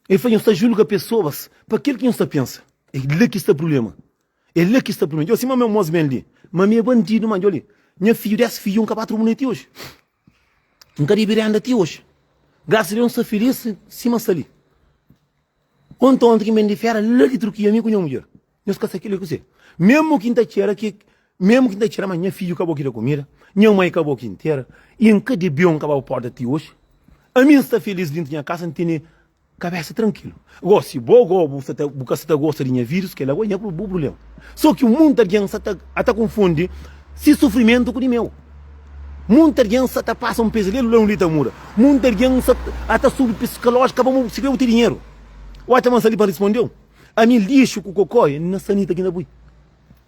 Ele fala, você julga pessoas, para aquele que você pensa. É lá que está o problema. É lá que está o problema. Eu sei, mas meu moço bem ali. Mas meu bandido, mas olha, minha filha, 10 filhos, um capatro bonito hoje. Um caribeirão até hoje. Graças a Deus, está feliz, cima ali. Ontem que me indifera, lá de truque, a minha com a mulher. Não esquece aquilo que você. Mesmo que não tira que mas minha filha acabou aqui da comida, minha mãe acabou aqui inteira, e em cada bião acabou a porta de hoje, a minha está feliz dentro da minha casa, não tem cabeça tranquilo. Agora, se você gosta de minha vírus, que ela vai para o problema. Só que muita gente está confunde se sofrimento com o meu. Muita gente está passa um pesadelo lá no Litamura. Muita gente está sobre psicológica para conseguir o dinheiro. O Ataman ali para responder. A minha lixo com o cocô, não sanita aqui na bui.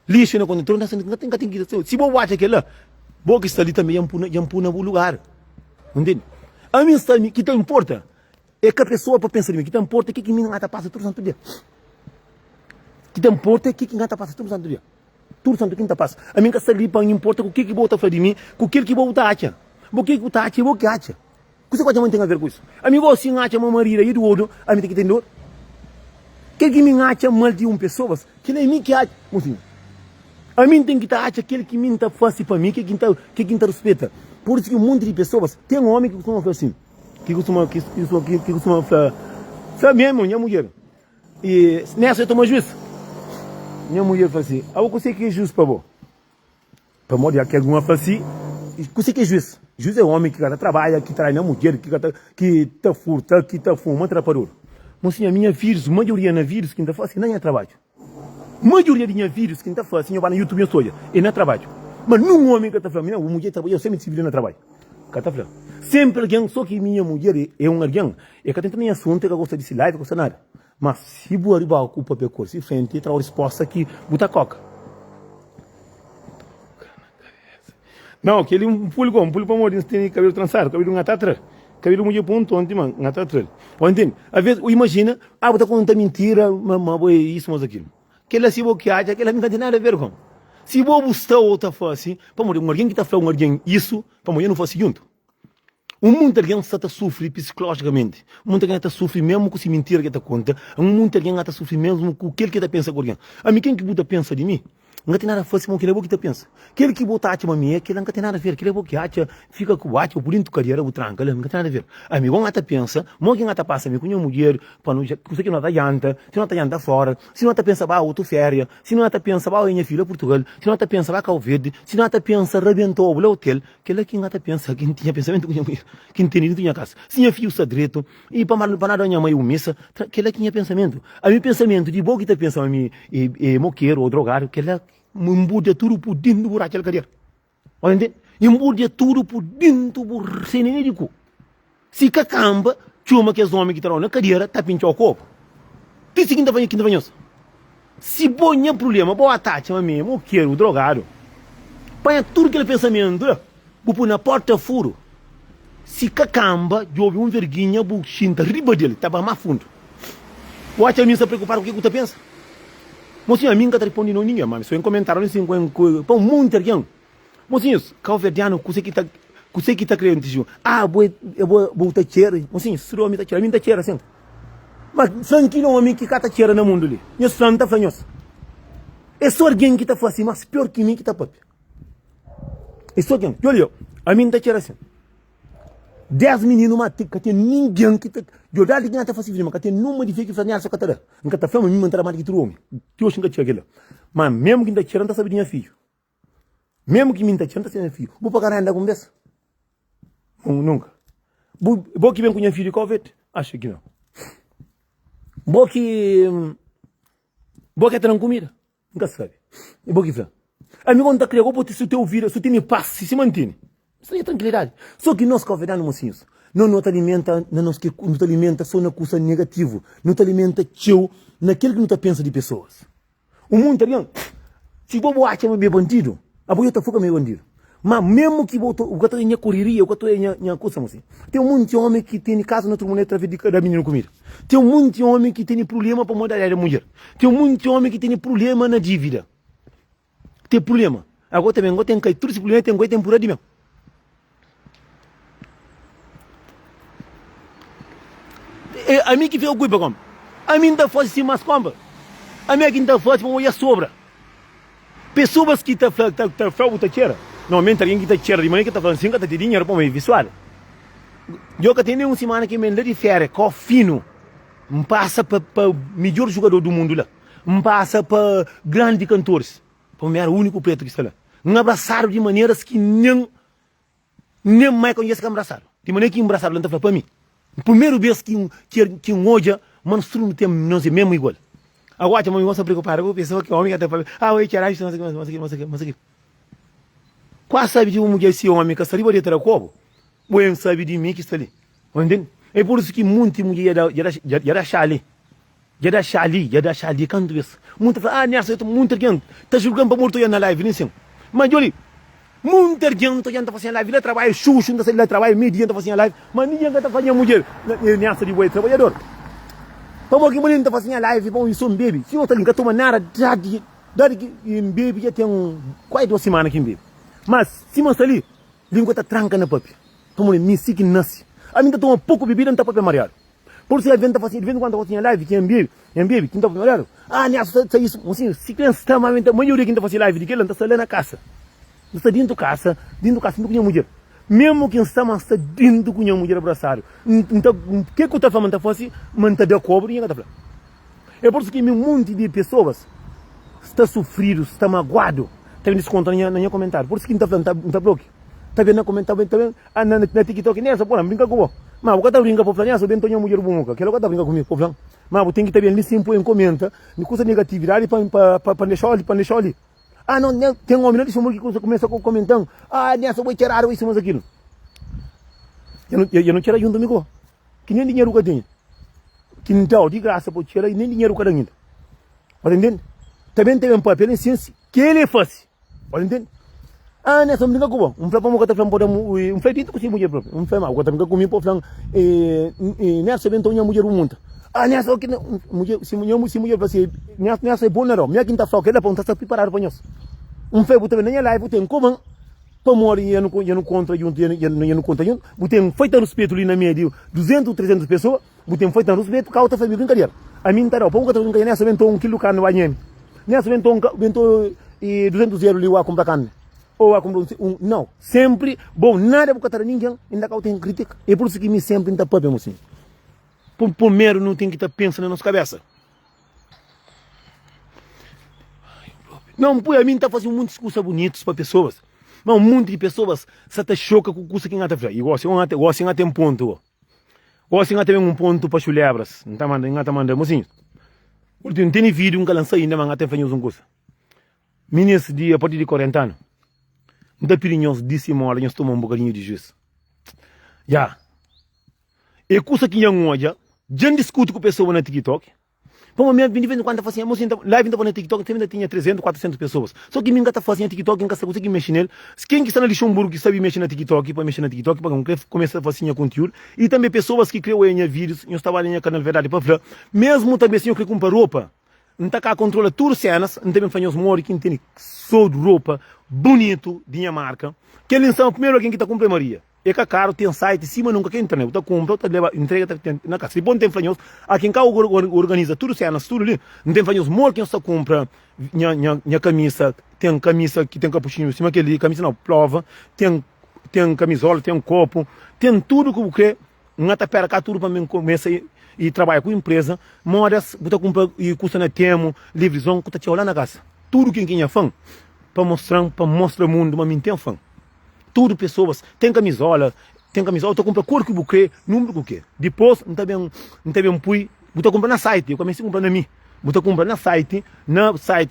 Lixo na condutora, não tem que ter. Se você acha que lá, boa que está ali também, jampuna no lugar. Entende? A minha está que te importa é que a pessoa para pensar em mim, que te importa é que me engata passa todo santo dia. Que te importa é que me engata passa todo santo dia. Tudo santo que passa. A minha está ali para importa com o que você fala de mim, com o que você acha. O que você acha, o que acha. Você pode tem a ver com isso. Amigo, assim acha uma marido e do outro, a mim tem que ter dor. Que me acha mal de pessoas, que nem mim que acha. A mim tem que estar aquele que me está fácil para mim, que está respeita. Por isso que um monte de pessoas, tem um homem que costuma falar assim, que costuma falar, sabe mesmo, minha mulher. E nessa eu tomo juízo. Minha mulher fala assim, você que é justo para você. Para morrer, que alguma fala assim, você que é juiz. José é homem que trabalha, que traz na mulher, que tá furta, que tá fuma, traparou. Mas sim, a minha vírus, maioria na vírus, que ainda faz assim, não é trabalho. Maioria da minha vírus, que ainda faz assim, eu vou no YouTube e estou, e não é trabalho. Mas num homem que está falando, minha mulher trabalha, eu sempre tive no trabalho. Que está falando. Sempre alguém, só que minha mulher é um alguém, é que tem também assunto, que gosta de se live, gosta nada. Mas se vou arribar a culpa pelo curso, frente, tem a resposta que buta coca. Não, que ele um pulo para morrer, tem cabelo trançado, cabelo atatra, cabelo muito ponto, ontem, mano, atatra. Entende? Às vezes, imagina, você conta mentira, mas isso, mas aquilo. Aquela se você acha, aquela não tem nada a ver com. Se você buscar outra face, para morrer, alguém que está falando alguém isso, para morrer não fosse junto. Muita gente está a sofrer psicologicamente. Muita gente está a sofrer mesmo com se mentira que está conta. Muita gente está a sofrer mesmo com aquele que está pensando com alguém. A mim, quem que você pensa de mim? Não tem nada a fazer com aquele que você pensa. Aquele que você acha a mim, aquele não tem nada a ver. Aquele que acha, fica com o acha, por dentro da carreira, o tranca, não tem nada a ver. A mim, você pensa, alguém está passando com uma mulher, para não sei que não está janta, se não está janta fora, se não está pensando, outra férias, se não está pensando, minha filha Portugal, se não está pensando, Cabo Verde, se não está pensando, rebentou o hotel, aquele que não está pensando, quem tinha pensamento com a mulher, quem tem dentro da casa, se tinha fio direito, e para nada a minha mãe missa, aquele que tinha pensamento. A mim pensamento de boa que está pensando a mim, moqueiro ou drogado, aquele embude tudo por dentro do buraco da carreira. Entende? Embude tudo por dentro do cenírico. Se cacamba, chama que os homens que estão na carreira, tá pinchando o corpo. Tem seguinte vai se bonha problema, boa tarde, mesmo, quero drogado. Põe tudo aquele pensamento, vou na porta furo. Se cacamba, jove verguinha, buchinta, riba dele, tá mais fundo. O acha a mim se preocupar com o que você pensa? Mocinho, a mim nunca responde não ninguém, mas só em comentário assim, para um monte de alguém. Mocinho, calverdiano, você que está crendo, eu vou estar cheiro. Mocinho, se o homem está cheiro, a mim está cheiro assim. Mas são que não homem que está cheiro no mundo ali. Minha santa fanhosa. É só alguém que está fazendo, mas pior que mim que está papi. É só alguém. Olha, a mim está cheiro assim. 10 meninos, mas tem ninguém que está. Eu já liguei até fazendo, mas tem número de vezes que fazem essa catarã. Nunca está falando, me manter mais que tu homem. Que hoje nunca tinha aquilo. Mas mesmo que ainda cheirando, está sabendo filho. Mesmo que me está cheirando, está sabendo filho. Vou pagar ainda com dessa? Nunca. Vou que vem com minha filha de Covid? Acho que não. Vou que terão comida? Nunca se sabe. Vou que vem. A minha conta criou, vou ter se teu vira, se tem paz, se mantém. Isso aí é tranquilidade. Só que nós convidamos, mocinhos, não te alimenta, não te alimenta só na coisa negativa. Não te alimenta teu naquilo que não te pensa de pessoas. O mundo italiano, se você acha que é bandido, a boia está foca meio bandido. Mas mesmo que você tenha correria, você tenha coisa, mocinho. Tem um monte de homem que tem casa na outra mulher através da menina comida. Tem um monte de homem que tem problema para mudar a mulher. Tem um monte de homem que tem problema na dívida. Tem problema. Agora também, agora tem que tudo esse problema tem que temporada mesmo. A mim que fica culpa como? A mim ainda faz assim mais como? A mim ainda faz como ia sobra. Pessoas que estão falando cheira. Normalmente alguém que está cheira de manhã que está falando assim, que está de dinheiro para me visual. Eu que tenho uma semana que me de férias, com fino, me passa para o melhor jogador do mundo lá, me passa para grandes cantores, para o meu único preto que está lá. Me abraçaram de maneiras que nem mais conheço que abraçaram. De maneira que abraçaram, não está falando para mim. Primeira vez que um hoje, mas tudo não tem nós é mesmo igual. Agora, a mãe se preocupar, eu pensava que o homem até falou, oi, tirar isso, mas aqui. Quase sabe de uma mulher esse homem que está ali, vai ter o cobo? Bom, sabe de mim que está ali. Entende? É por isso que muita mulher já deixa ali, quando vês. Muita fala, nessa, muita gente está julgando para morto na live, nem assim. Mas olha, muita gente está fazendo live, ele trabalha, xuxo, ele trabalha, meio-dia está fazendo live, mas ninguém está fazendo mulher nessa de boi trabalhador. Para que mulher está fazendo live, bom, isso é um bebê. Se não está ligado, toma nada, desde que um bebê já tem quase 2 semanas que um bebê. Mas, se você ali, língua está tranca na papi. Como me se que nasce. A mim está tomando pouco bebida, não está papi mareado. Por isso, ele vem quando está fazendo live, que é um bebê, que não está mareado. Nessa, isso, assim, se criança está, mas a maioria que está fazendo live, de que ele não está saindo na casa. Está dentro da casa, não conhece mulher. Mesmo que está, mas está dentro da mulher abraçado. Então, o que está falando, está fazendo, manter a cobre e não está falando. É por isso que um monte de pessoas está sofrido, está magoado. Tem desconto no meu comentário. Por isso que não está falando, está bloqueado. Tá vendo comentar bem também na TikTok nessa, pô, brinca com você. Mas o cara brinca por falar, bem Tonho mulher boa, que ela tá brinca comigo, por falar. Mas tem que também ali sempre em comenta, não custa negatividade para deixar ali. Ah, não, tem um homem ali que começa comentando, nessa vou tirar isso, mas aquilo. Eu não tiro junto comigo. Que nem dinheiro que eu tenho. Que não tá de graça para tirar e nem dinheiro que eu tenho. Pode entender? Também tem um papel em ciência que ele faz. Pode entender? Nessa brinca com você. Flapa mo kata flampo feitito ko si mulher próprio. Flama, ko kata brinca comigo por flam nessa bem Tonho mulher monta. Nessa que mulher se mulher você nessa é bom não. Minha quinta flauta ela ponta está preparado para nós. Feito também nem live tem como para morrer eu não contra junto eu não contra junto. Tem feito respeito ali na média 200 300 pessoas. Tem feito respeito com a outra família brincadeira. A mim tá para o que brinca nessa bem um quilo carne banhem. Nessa bem 200 euros ali a comprar carne. Ou a comprar não, sempre bom, nada para tratar ninguém, ainda que eu tenho crítica. É por isso que me sempre ainda para ver assim. Primeiro não tem que estar pensando na nossa cabeça. Não, pô, a mim está fazendo muitas coisas bonitas para pessoas. Mas um monte de pessoas se até choca com coisas que não está fazendo. Igual assim tem um ponto. Igual assim tem um ponto para chulebras. Não está mandando, mocinho. Tem vídeo que lança ainda, mas não tem feito uma coisa. Meninas a partir de 40 anos. Não está pedindo nós décimo nós tomamos um bocadinho de juízo. Já. É coisa que não olha. Já discute com pessoas na TikTok. Como minha de vez em quando fazia live na TikTok, também tinha 300, 400 pessoas. Só que minha está fazendo TikTok, nunca consegue mexer nele. Quem que está na Luxemburgo que sabe mexer na TikTok, para mexer na TikTok, para começar a fazer conteúdo. E também pessoas que criam em vídeos, eu estava em canal Verdade para falar. Mesmo também se eu queria comprar roupa, não está cá controla tudo cenas, não também faz os mori que tem só de roupa bonito de minha marca. Que eles são o primeiro alguém que está comprando Maria. É que é caro, tem site, cima nunca quer internet. Você compra, você leva, entrega na casa. Se bom tem fanhos, aqui em cá organiza tudo cenas, tudo ali. Não tem fanhos, mor quem só compra minha camisa, tem camisa que tem capuchinho em cima, aquele camisa não, prova, tem camisola, tem um copo, tem tudo que você quer. Não está para cá tudo para mim começar e trabalha com empresa. Moras, você compra e custa na Temo, Livrezão, que está te olhando na casa. Tudo quem é fã, para mostrar o mundo, mas mim tem fã. Tudo pessoas, tem camisola, tu compra cor que você número que quer. Depois, não tem bem pui, você compra na site, eu comecei a comprar na mim. Você compra na site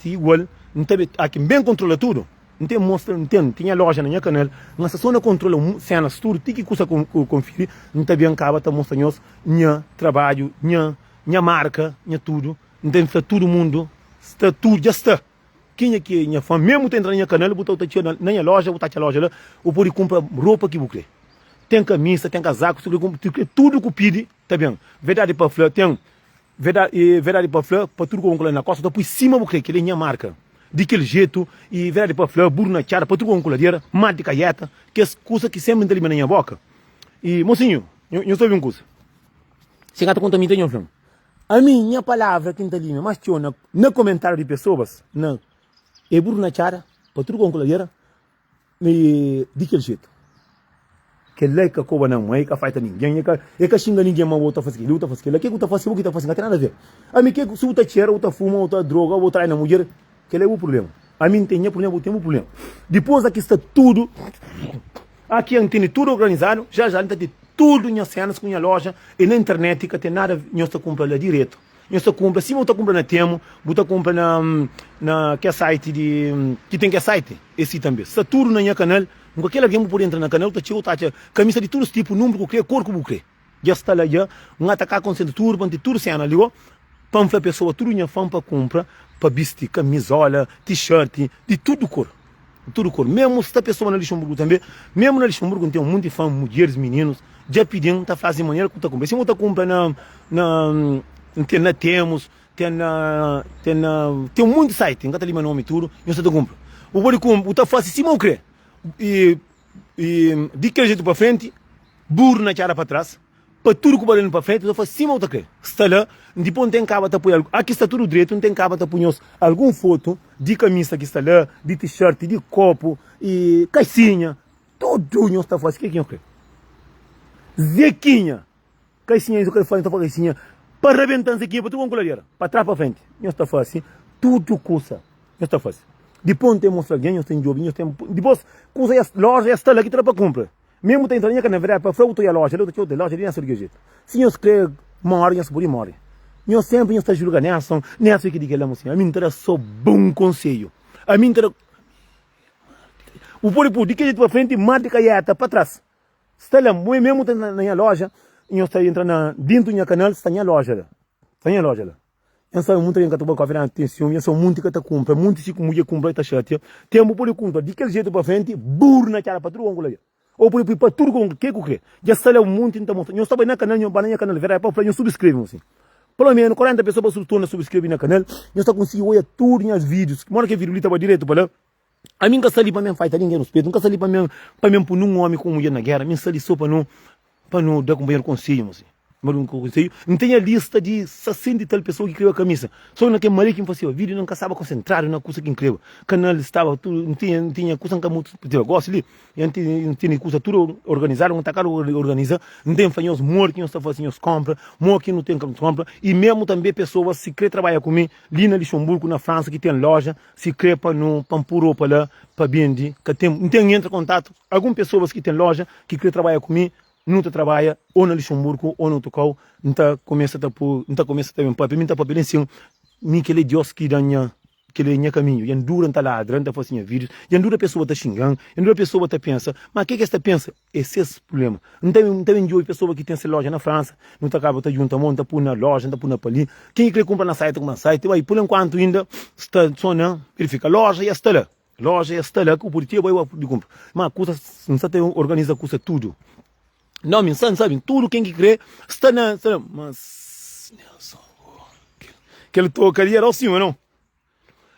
igual, não tem aqui bem controla tudo. Não tem mostra, não tem a loja na minha canal, mas só não controla cenas tudo, tem que custa conferir, não tem bem acaba tá mostrando minha trabalho, minha marca, minha tudo, não tem tudo mundo, está tudo já está. Quem é que é minha fã, mesmo tem na minha canal, botar na minha loja, botar a loja lá, ou pode comprar roupa que você tem camisa, tem casaco, tudo que pede, tá bem? Verdade para flor, tem verdade para flor, para tudo que você na costa, depois cima você que é minha marca. De aquele jeito, e verdade para flor, burro na cara, para tudo que você mate de caieta, que é coisa que sempre tem na minha boca. E, mocinho, eu sou uma coisa. Se você conta a mim, tem um a minha palavra que está ali, mas no comentário de pessoas, não. É burro na cara, para tudo com colher, de aquele jeito. Que ele é que a cova não é, que a faita ninguém, é que a xinga ninguém, mas o outro faz aquilo, o outro faz aquilo, o que está fazendo, o que está fazendo, não tem nada a ver. A mim, que se o outro cheira, o outro fuma, o outro droga, o outro trai na mulher, que ele é o problema. A mim tem problema, eu tenho problema. Depois aqui está tudo, aqui tem tudo organizado, já tem tudo nas cenas, com a loja, e na internet, que tem nada, nós está comprando direto. Você compra, se você compra na Temo, você compra na que é site que tem que é site, esse também. Se tudo na minha canal, qualquer alguém pode entrar na canal, tá camisa de todos os tipos, número que quer, cor que você quer. Já está lá já, atacar com tudo, para tudo cena ali, para a pessoa tudo minha fã para comprar, para vestir camisola, t-shirt, de tudo cor. Tudo cor. Mesmo se a pessoa na Luxemburgo também, mesmo na Luxemburgo tem um monte de fã, mulheres, meninos, já pedindo, tá fazendo maneira que você compra. Se você compra tem na Temos, tem um monte de site, não está ali meu nome tudo, e você compra. O bode compra, o tá fácil, se não crê. E de aquele jeito para frente, burro na cara para trás, para tudo que vai para frente, você faz cima ou tá crê. Está lá, depois não tem cabo para pôr, aqui está tudo direito, não tem cabo para pôr alguma foto de camisa que está lá, de t-shirt, de copo, e caixinha, tudo não está fácil, o que é que Zequinha, caixinha, isso que eu falo, caixinha, para arrebentar aqui, para tu concluir, para trás para frente. Não está fácil. Tudo custa. Não está fácil. Depois tem mostrar ganhos, tem joguinhos, tem depois coisa a loja está lá que para compra. Mesmo tem entrar na verdade para fruto e a loja, ele tem loja ali na sua jeito. Se eu escrevo morre, eu por morre. Eu sempre está julgando nessa que diga lá assim, a mim terá só bom conselho. A mim terá o por de que jeito para frente, mata caiata para trás. Está lá, mesmo tem na minha loja, eu estou entrando dentro do meu canal, está na loja lá. Está na loja lá. Eu sou muito que estou com a atenção, eu sou muito que estou compra, muito se mulher compra está chateado. Tem um por compra, de que jeito para frente, burro na cara para tudo com ele. Ou por para tudo com que que já está lá muito então mostrando. Eu estava na canal, eu banana canal, verá para eu subscrever assim. Pelo menos 40 pessoas para subscrever na canal, eu estou conseguindo olhar tudo nos vídeos. Mora que vídeo estava direto para lá. A mim nunca sali para mim fight ninguém no respeito, nunca sali para mim por um homem com mulher na guerra, mim sali só para não dar companheiro conselho, assim. Mas um conselho, não tem a lista de 60 e tal pessoas que criou a camisa. Só naquele marido que fazia o vídeo, não estava concentrado na coisa que escreveu. O canal estava tudo, não tinha coisa que muito, eu gosto ali, não tinha coisa tudo organizado, não está caro organizar, não tem fanhos mortos que não está fazendo os compras, mortos que não tem compra, e mesmo também pessoas se quer trabalhar comigo, ali na Luxemburgo, na França, que tem loja, se quer para no Pampuro para lá, para Bendi, que tem, não tem entre contato, algumas pessoas que tem loja, que quer trabalhar comigo, não trabalha ou na Luxemburgo ou no Tocau, não começa a ter papel, não papel em cima, nem que ele Deus que danha que ele caminho, e dura tá ladrando, tá fazendo vídeos, e dura a pessoa tá xingando, e dura a pessoa tá pensa, mas o que esta pensa? Esse é o problema. Não tem de pessoa que tem essa loja na França, não tá acaba tá junto a mão, tá por na loja, tá por na pali, quem que compra na site, como na site, vai por enquanto ainda está só não, ele fica loja e está lá. Loja e está lá, que o polícia vai comprar. Mas a coisa, não sabe organiza a coisa tudo. Não, me sabe, tudo quem que crê está na. Mas. Nelson. Que ele tocaria era assim, não?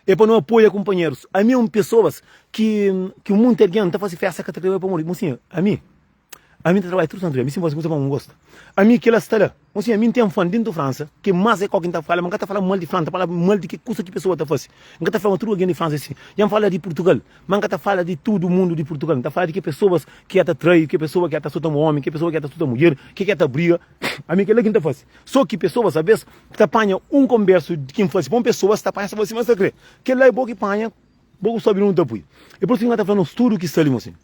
É para não apoiar companheiros. A mim, pessoas que o mundo inteiro está fazendo festa que está para morrer. Mocinha, a mim trabalha tudo André, a mim sim você não gosta. A mim que ela está lá. Mocinha, a mim tem um fã dentro da França, que mais é quem está falando, mas está falando mal de França, está falando mal de que coisa que pessoa está fazendo. Não está falando tudo alguém de França assim. Já fala de Portugal, mas está falando de todo o mundo de Portugal. Está falando de que pessoas que está trair, que pessoas que está soltando homem, que pessoas que está soltando mulher, que está briga. A mim que é quem está fazendo. Só que pessoas, às vezes, que apanha um converso de quem faz, bom pessoas, está apanhando você, mas você crê. Que lá é bom que apanha, bom sobe no apoio. E por isso que está falando tudo que está ali, assim.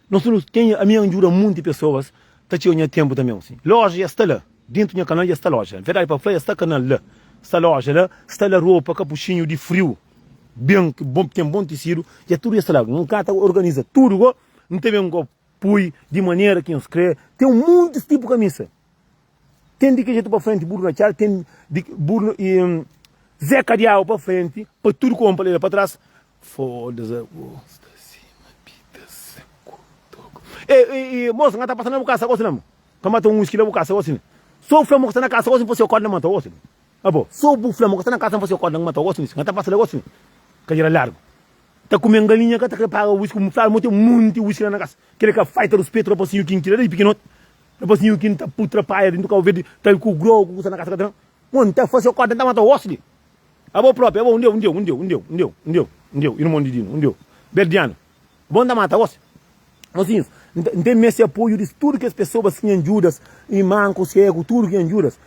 Nós temos, a minha ajuda muitas pessoas, está tinha tempo também, assim. Loja já está lá, dentro do meu canal já está loja. Verdade para fora, está canal lá, está loja lá, está lá roupa, capuchinho de frio, bem, tem bom tecido, já tudo está lá. Um cara organiza tudo, não tem um apoio de maneira que nos crê. Tem um monte de tipo de camisa. Tem de que jeito para frente, burro na char, tem de burro e Zé Cadial para frente, para tudo com para para trás. Foda-se. Moça, não está passando na casa, você não. Como tem uns quilos na casa, você não. Só o flamo que está na casa, você não fosse o corda, não matou você. Ah, bom. Só o flamo que está na casa, não fosse o corda, não matou você. Não está passando você. Que era largo. Está comendo galinha, que está paga o whisky, muito whisky na casa. Que ele que fighter os petros, para assim o quem tira daí pequeno. Para assim o quem está putra paia, dentro do carro verde, está com o grogo, que está na casa, não. Mano, está fosse o corda, não matou você. Ah, bom próprio, ah, bom, um deu. Irmão de Dino, um deu. Berdiano. Bom da mata você. Assim, não tem esse apoio de tudo que as pessoas que ajudas, e manco, cego, tudo que ajudas.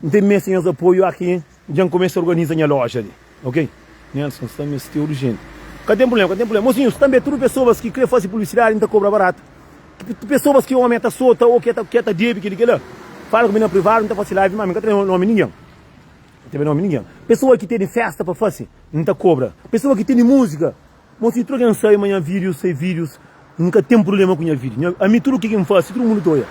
Não tem esse apoio aqui, já começa a organizar a loja ali, ok? Nelson, está me urgente. Cadê o problema? Mocinhos, também tudo pessoas que querem fazer publicidade, não cobra barato. Pessoas que o homem está solta, ou que está débil, que lá. Fala comigo na privada, não está fazendo live, mas não tem nome ninguém. Não tem nome ninguém. Pessoa que tem festa para fazer, não está cobra. Pessoa que tem música, mocinho, tu não sai amanhã vídeos, sei vídeos. Nunca tem problema com o vídeo. A mim tudo o que eu faço, todo mundo toia.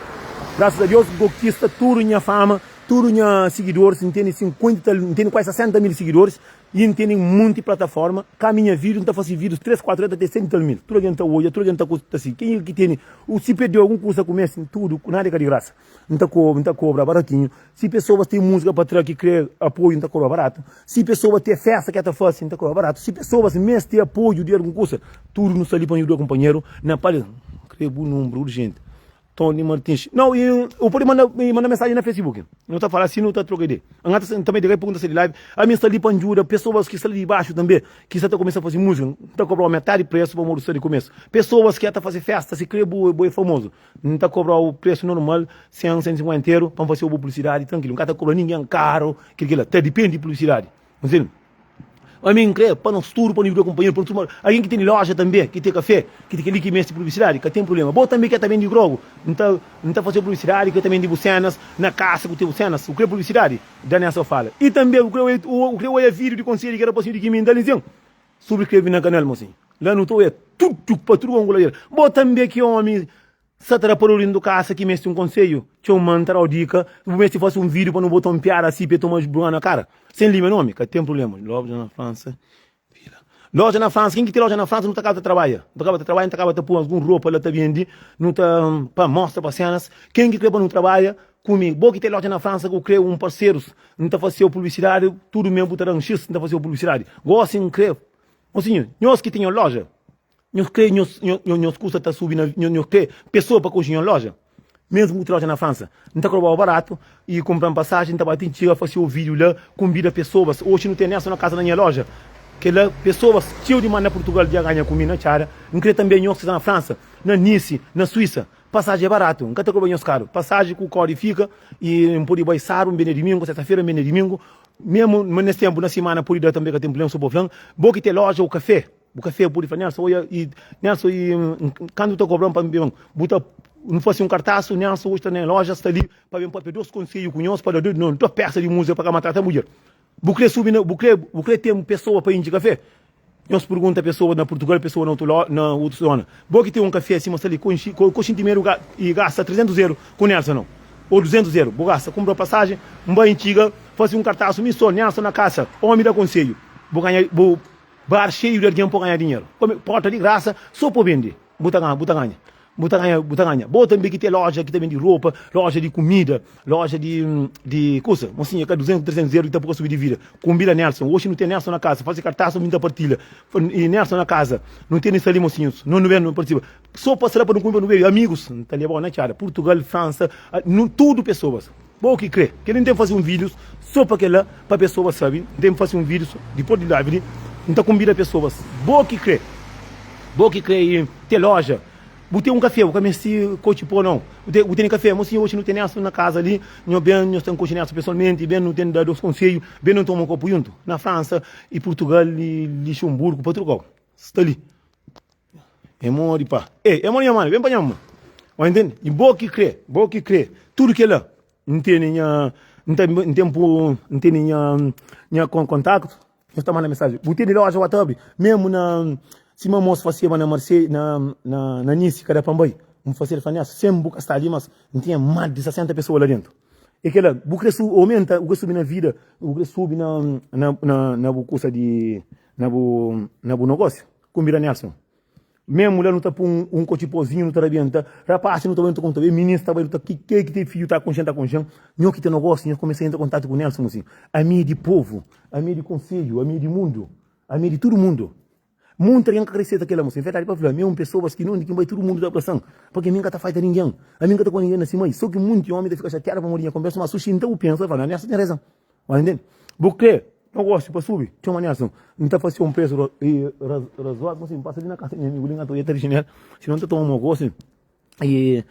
Graças a Deus, conquista tudo minha fama, tudo minha seguidores, tem 50, tem quase 60 mil seguidores e tem muita plataforma. Com a minha vídeo, não está fazendo vídeos 3, 4, até 100 mil. Tudo alguém está olhando, tudo alguém está assim. Quem que tem, se perdeu algum curso, começa tudo, nada de graça. Não está cobra baratinho. Se pessoas têm música para trás que quer apoio, não está cobra barato. Se pessoas têm festa que está fazendo, não está cobra barato. Se pessoas mesmo têm apoio de algum curso, tudo não está ali para ajudar o companheiro. Não pode, creio o número urgente. Tony Martins. Não, eu pode mandar mensagem na Facebook. Não está falando assim, não está trocando ideia. Antes também de pergunta de live. A minha está ali para ajuda, pessoas que estão ali de baixo também, que estão começando a fazer música, está cobrando metade do preço para o de começo. Pessoas que estão fazendo festa, se crê boi famoso, não está cobrando o preço normal, 100, 150 euros, para fazer uma publicidade, tranquilo. Não está cobrando ninguém caro, que lá, até depende de publicidade. Entendeu? A mim, creio, para nós tudo, para o companheiro, para nós, alguém que tem loja também, que tem café, que tem ali que mexe publicidade, que tem problema. Bom, também que é também de grogo, não está fazendo publicidade, que também de bucenas, na casa que tem bucenas, o que é publicidade, da nessa fala. E também o que é vídeo de conselho que era possível de me dar lição. Subscreve na canal, mocinho. Lá no tô é tudo para tudo angolaria. Bom, também que homem satara por olho do casa que mexe um conselho, tinha um mantra ou dica, se fosse um vídeo para não botar um piara assim, para tomar bruna na cara. Sem lima nome, que tem problema. Loja na França. Loja na França, quem que tem loja na França não está acaba de trabalhar. Não acaba de trabalhar, não acaba de pôr alguma roupa, ela está vende, não está para mostra para cenas. Quem que não trabalha, comigo. Bom que tem loja na França, que eu creio um parceiro, não está fazendo publicidade, tudo mesmo botarão X, não está fazendo publicidade. Gosto, não creio. Mocinho, nós que tenham loja, nós creio, nós custa está subindo, nós creio, pessoa para cozinhar loja. Mesmo que loja na França, não está cobrando barato e comprando passagem, não está batendo, chega a fazer o vídeo lá, convida pessoas. Hoje não tem nessa na casa da minha loja. Que lá, pessoas, tio de mano na Portugal já ganha comida na Chara. Não creio também nós que está na França, na Nice, na Suíça. Passagem é barato, nunca está cobrando caro. Passagem com o código fica e pode baixar um bem de domingo, sexta-feira, bem de domingo. Mesmo nesse tempo, na semana, por ir também que tem problema sobre o flan. Bom que tem loja, o café pode fazer, Nelson, quando estou cobrando para mim, bota, não fosse um cartaz, Nelson, hoje está na loja, está ali, para mim, para dois conselhos com nós, para não estou peça de música para matar a mulher. Bucre tem pessoa para ir de café. Nós pergunta a pessoa na Portugal, a pessoa na outra zona. Bom que tem um café assim, mas ali, com dinheiro e gasta 300 euros com Nelson, não. Ou 200 euros, gasta, compra passagem, um banho antiga, faz um cartaz, missão, Nelson na casa, homem da conselho. Vou ganhar, bar cheio de alguém para ganhar dinheiro. Porta de graça, só para vender. Buta ganha. Bom também que tem loja, que também de roupa, loja de comida, loja de coisa. Mocinha, que é 200, 300 euros e tá pouco subir de vida. Combina Nelson. Hoje não tem Nelson na casa. Faz cartaz, muita partilha. E Nelson na casa. Não tem isso ali, mocinhos. Não participa. Só passará para não comer, não ver. Amigos. Tá ali, bom, né, Tiara? Portugal, França, tudo pessoas. Bom que crê. Que ele não tem que fazer um vídeo só para aquela, para pessoas, sabe? Não tem que fazer um vídeo depois de live. Então combina pessoas. Bom que crê e tem loja. Botei um café, o comecei coach pô não. Botei um café, mocinho, hoje não tem nessa na casa ali, nós estamos cozinhando pessoalmente, bem não tem dado os conselhos, bem não tomam um copo junto. Na França e Portugal e Luxemburgo, Portugal. Está ali. É mori pá. É mori mano, vem para mano. Entende? E boa que crê. Tudo que é lá. Não tem nenhum contato. Eu estava na mensagem. Botei de loja WhatsApp, mesmo na se uma moça fazia na Marseille, na Nice, cada Pambai, fazer fanhas, sempre buca está ali, mas não tinha mais de 60 pessoas lá dentro. E que ela, o que aumenta, o que sobe na vida, o que sobe na cursa de, na negócio, com Mira Nelson. Mesmo lá não está um cotipozinho, não está arrebenta, rapaz, não está vendo conta, menino está vendo, que tem filho, está consciente, não que tem negócio, eu comecei a entrar em contato com o Nelson, assim, amigo de povo, amigo de conselho, amigo de mundo, amigo de todo mundo. Muito tem que crescer daquela moça. Em verdade, para falar, mesmo pessoas que não vai todo mundo da pressão. Porque a minha está fazendo ninguém. A minha está com ninguém assim, mas só que muito homem fica chateado para morrer. Conversa, mas sushi, então eu penso, vai falar, nessa tem razão. Mas entende? Porque não gosto para subir. Tinha uma Nelson. Não está fazendo um preço razoável, mas passa ali na casa, minha amigo, na toalha original. Se não está tomando um gosto. E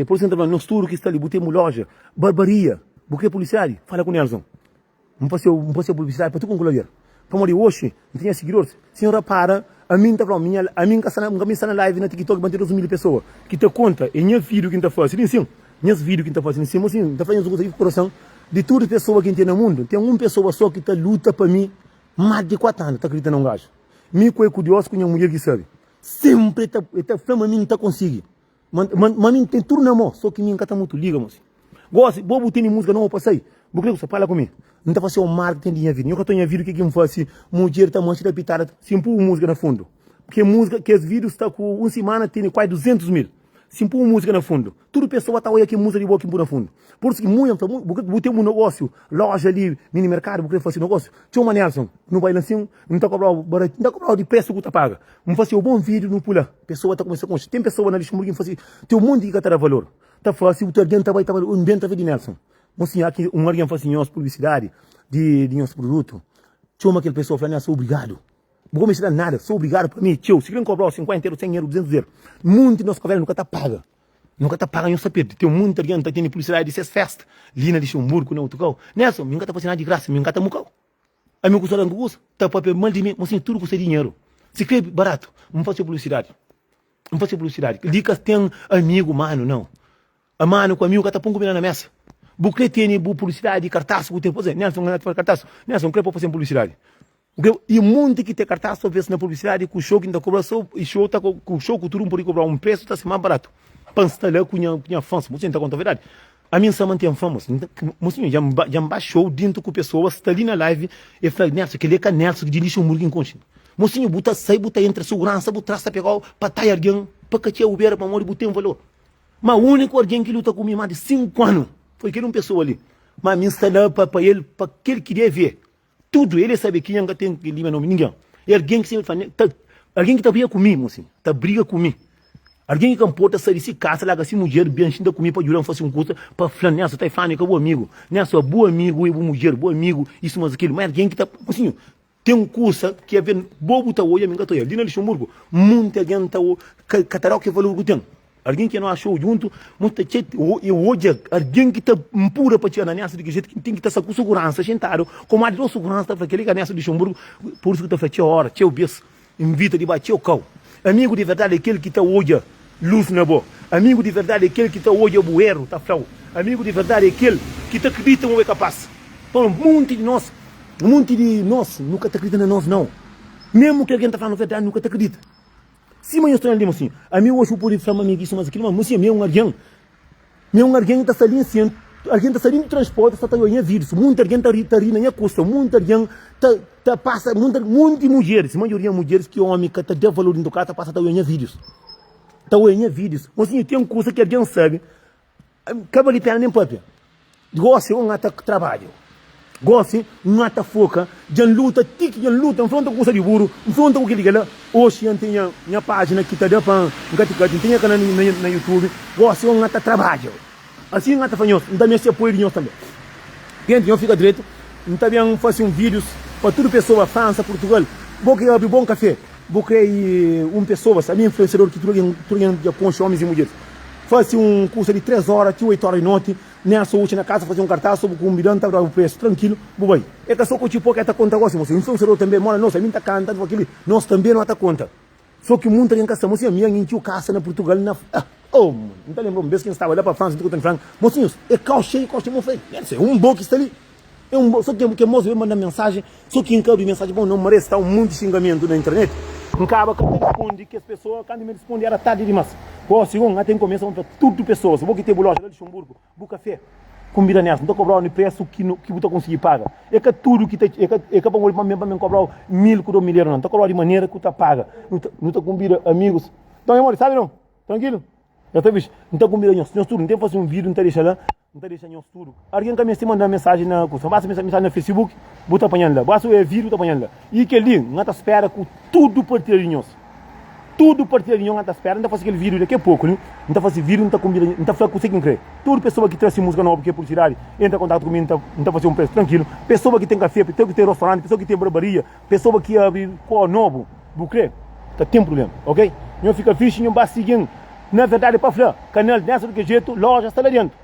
por exemplo, no estudo que está ali, botei uma loja, barbaria. Porque policial, fala com o Nelson. Não pode ser publicidade para tu com colher. Para morrer hoje, não tinha seguidores. Senhora, para, a mim está falando, a mim está na live na TikTok, bater 2.000 pessoas. Que te conta, e minha vídeo que está fazendo, sim, minhas vídeos que está fazendo, sim, assim, está fazendo o coração de todas as pessoas que tem no mundo. Tem uma pessoa só que está luta para mim, mais de 4 anos, está acreditando num gajo. Me é curioso com uma mulher que sabe. Sempre está falando, a mim não está conseguindo. Mas mim tem tudo na mão, só que mim está muito liga, moço. Gosto, vou botar música, não vou passar aí. Porque você fala comigo. Não está fazendo o marketing de minha vida. Eu estou em vida, o que eu faço? Mulher está manchada pitada, se pôr música no fundo. Porque música, que os vídeos estão com uma semana, tem quase 200 mil. Se pôr música no fundo. Tudo pessoa está olhando aqui, música de boa que no fundo. Por isso que muito, porque um negócio, loja ali, mini mercado, porque fazer negócio. Tinha uma Nelson, não vai assim, não está cobrando barato, não está cobrando de preço que está paga. Não fazer um bom vídeo, não pula. Pessoa está começando a tem pessoa na lista, tem um monte de cara valor. Está fácil, o teu alguém está um dentro de Nelson. Mas sim, aqui um alguém faz nossa publicidade de nosso produto. Chama aquela pessoa falando, sou obrigado. Não vou me ensinar nada, sou obrigado para mim. Tio, se querem cobrar 50 euros, 100 euros, 200 euros, muito de nosso cabelo nunca está paga. Nunca está paga, eu sabia. Tem muita gente que tem publicidade de essas festas. Lina de Luxemburgo, não, Tucal. Nelson, nunca está fazendo nada de graça, nunca está mucal. A minha custa angústia, tá papel mal de mim, mas assim, tudo custa dinheiro. Se quer barato, não faça publicidade. Não faça publicidade. Liga tem amigo, mano, não. A mano com amigo que tá pondo comida na mesa. Porque tem publicidade, cartaz, o tempo, Nelson, não faz cartaz. Nelson, creio para fazer publicidade. E muito que tem cartaz, só vê na publicidade, com o show que ainda cobra só, e show tá com o show que tudo por cobrar um preço, tá assim mais barato. Pansta com a fãs, você não conta a verdade. A minha sama tem fama, mocinho, já baixou dentro com pessoas, está ali na live, e fala, Nelson, que ele é Nelson, que dirige um murguinho concha. Mocinho, buta sai, buta entra segurança, buta traça, pegar, para tai alguém, para que tinha o beira, para morrer, botei um valor. Mas o único alguém que luta comigo mais de 5 anos, foi aquele uma pessoa ali. Mas me instalou para ele, para que ele queria ver. Tudo, ele sabe que ainda tem que ligar nome ninguém. É alguém que sempre fala, alguém que está briga comigo, assim, está briga comigo. Alguém que importa sair de casa, lá assim, mulher, bem, ainda comigo para jurar, fazer um curso, para falar, nessa, tá falando que é bom amigo. Nessa, bom amigo, boa mulher, bom amigo, isso, mas aquilo. Mas alguém que está, assim, tem um curso que é bem, bobo, tá hoje, amigo, ali na Luxemburgo, muita gente está, catarau que valor que tem. Alguém que não achou junto, muita gente, e hoje, alguém que está pura para tirar nessa, de que jeito que tem que estar com segurança, sentado, com mais de segurança, para aquele que nessa de Luxemburgo, por isso que está falando, hora, tchau, bis, invita de bater o cão. Amigo de verdade é aquele que está hoje, luz na boa. Amigo de verdade é aquele que está hoje, bueiro, está flau. Amigo de verdade é aquele que está acredita que é capaz. Então, um monte de nós nunca está acreditando em nós, não. Mesmo que alguém está falando a verdade, nunca está acredita. Se amanhã estou ali, assim, amigo, hoje eu pude falar amigo isso, mas aquilo, mas meu alguém está saindo assim, alguém está saindo do transporte, está olhando vírus, muita gente está rindo na custa, muita gente está passa, muitas mulheres, maioria mulheres que homem que está dando valor do cara, passa a olhando vírus. Está olhando vídeos, mas assim, tem um curso que alguém sabe, acaba de pegar nem própria. Gosta de um trabalho. Gosta um foca, já luta, em frente ao curso de burro, em frente ao que liga. Hoje tem minha página que está dando para tem canal na YouTube, gosta de um trabalho. Assim, um fanhoso, não me apoio de nós também. Gente, eu fico direito, não também faço vídeos para toda pessoa, França, Portugal, vou que abrir bom café. Vou criar pessoa, sabe, influenciador que tudo Japão, homens e mulheres. Faço um curso de 3 horas, 8 horas de noite, nessa última na casa, fazer um cartaz sobre com um milhão, tá o preço, tranquilo, boi. É que só que o tipo que está conta agora, você influenciador também, mora, nossa, a mim está cantando aquele, nós também não está conta. Só que muita gente caça, mocinha, minha gente caça na Portugal, na, não está lembrando, mesmo que estava lá para a França, não está em mocinhos, é cheio, meu filho, é um bom que está ali. Só que moço vai mandar mensagem, só que em cada mensagem, bom, não merece, está um monte de xingamento na internet. Acaba que responde que as pessoas, quando me respondem, era tarde demais. Pô, segundo, até começa a tudo pessoas. Vou que ter loja de Luxemburgo, vou café, comida nessa, não estou cobrando o preço que você conseguir pagar. É que tudo que é que para me cobrar 1.000 com 2 milhões, não estou cobrando de maneira que você paga. Não estou combina amigos. Então, amor, sabe não? Tranquilo? Já está visto? Não estou combina nós tudo, não tem que fazer um vídeo, não está deixando lá. Não está deixando tudo. Alguém que me manda mensagem na curso, basta mensagem no Facebook, bota apanhando lá. Basta o vídeo, está apanhando lá. E que ali, não está espera com tudo partir de nós. Tudo partir de nós, não está espera, não está fazendo aquele vídeo daqui a pouco, né? Não está fazendo vídeo, não está combinando, não está falando com você quem crê. Toda pessoa que traz música nova, que é publicidade, entra em contato comigo, não está fazendo um preço tranquilo. Pessoa que tem café, pessoa que tem restaurante, pessoa que tem barbearia, pessoa que abre qual novo, vou crer, tem problema, ok? Não fica fixe, não basta seguir. Na verdade, para falar, canal dessa do que jeito, loja está lá dentro.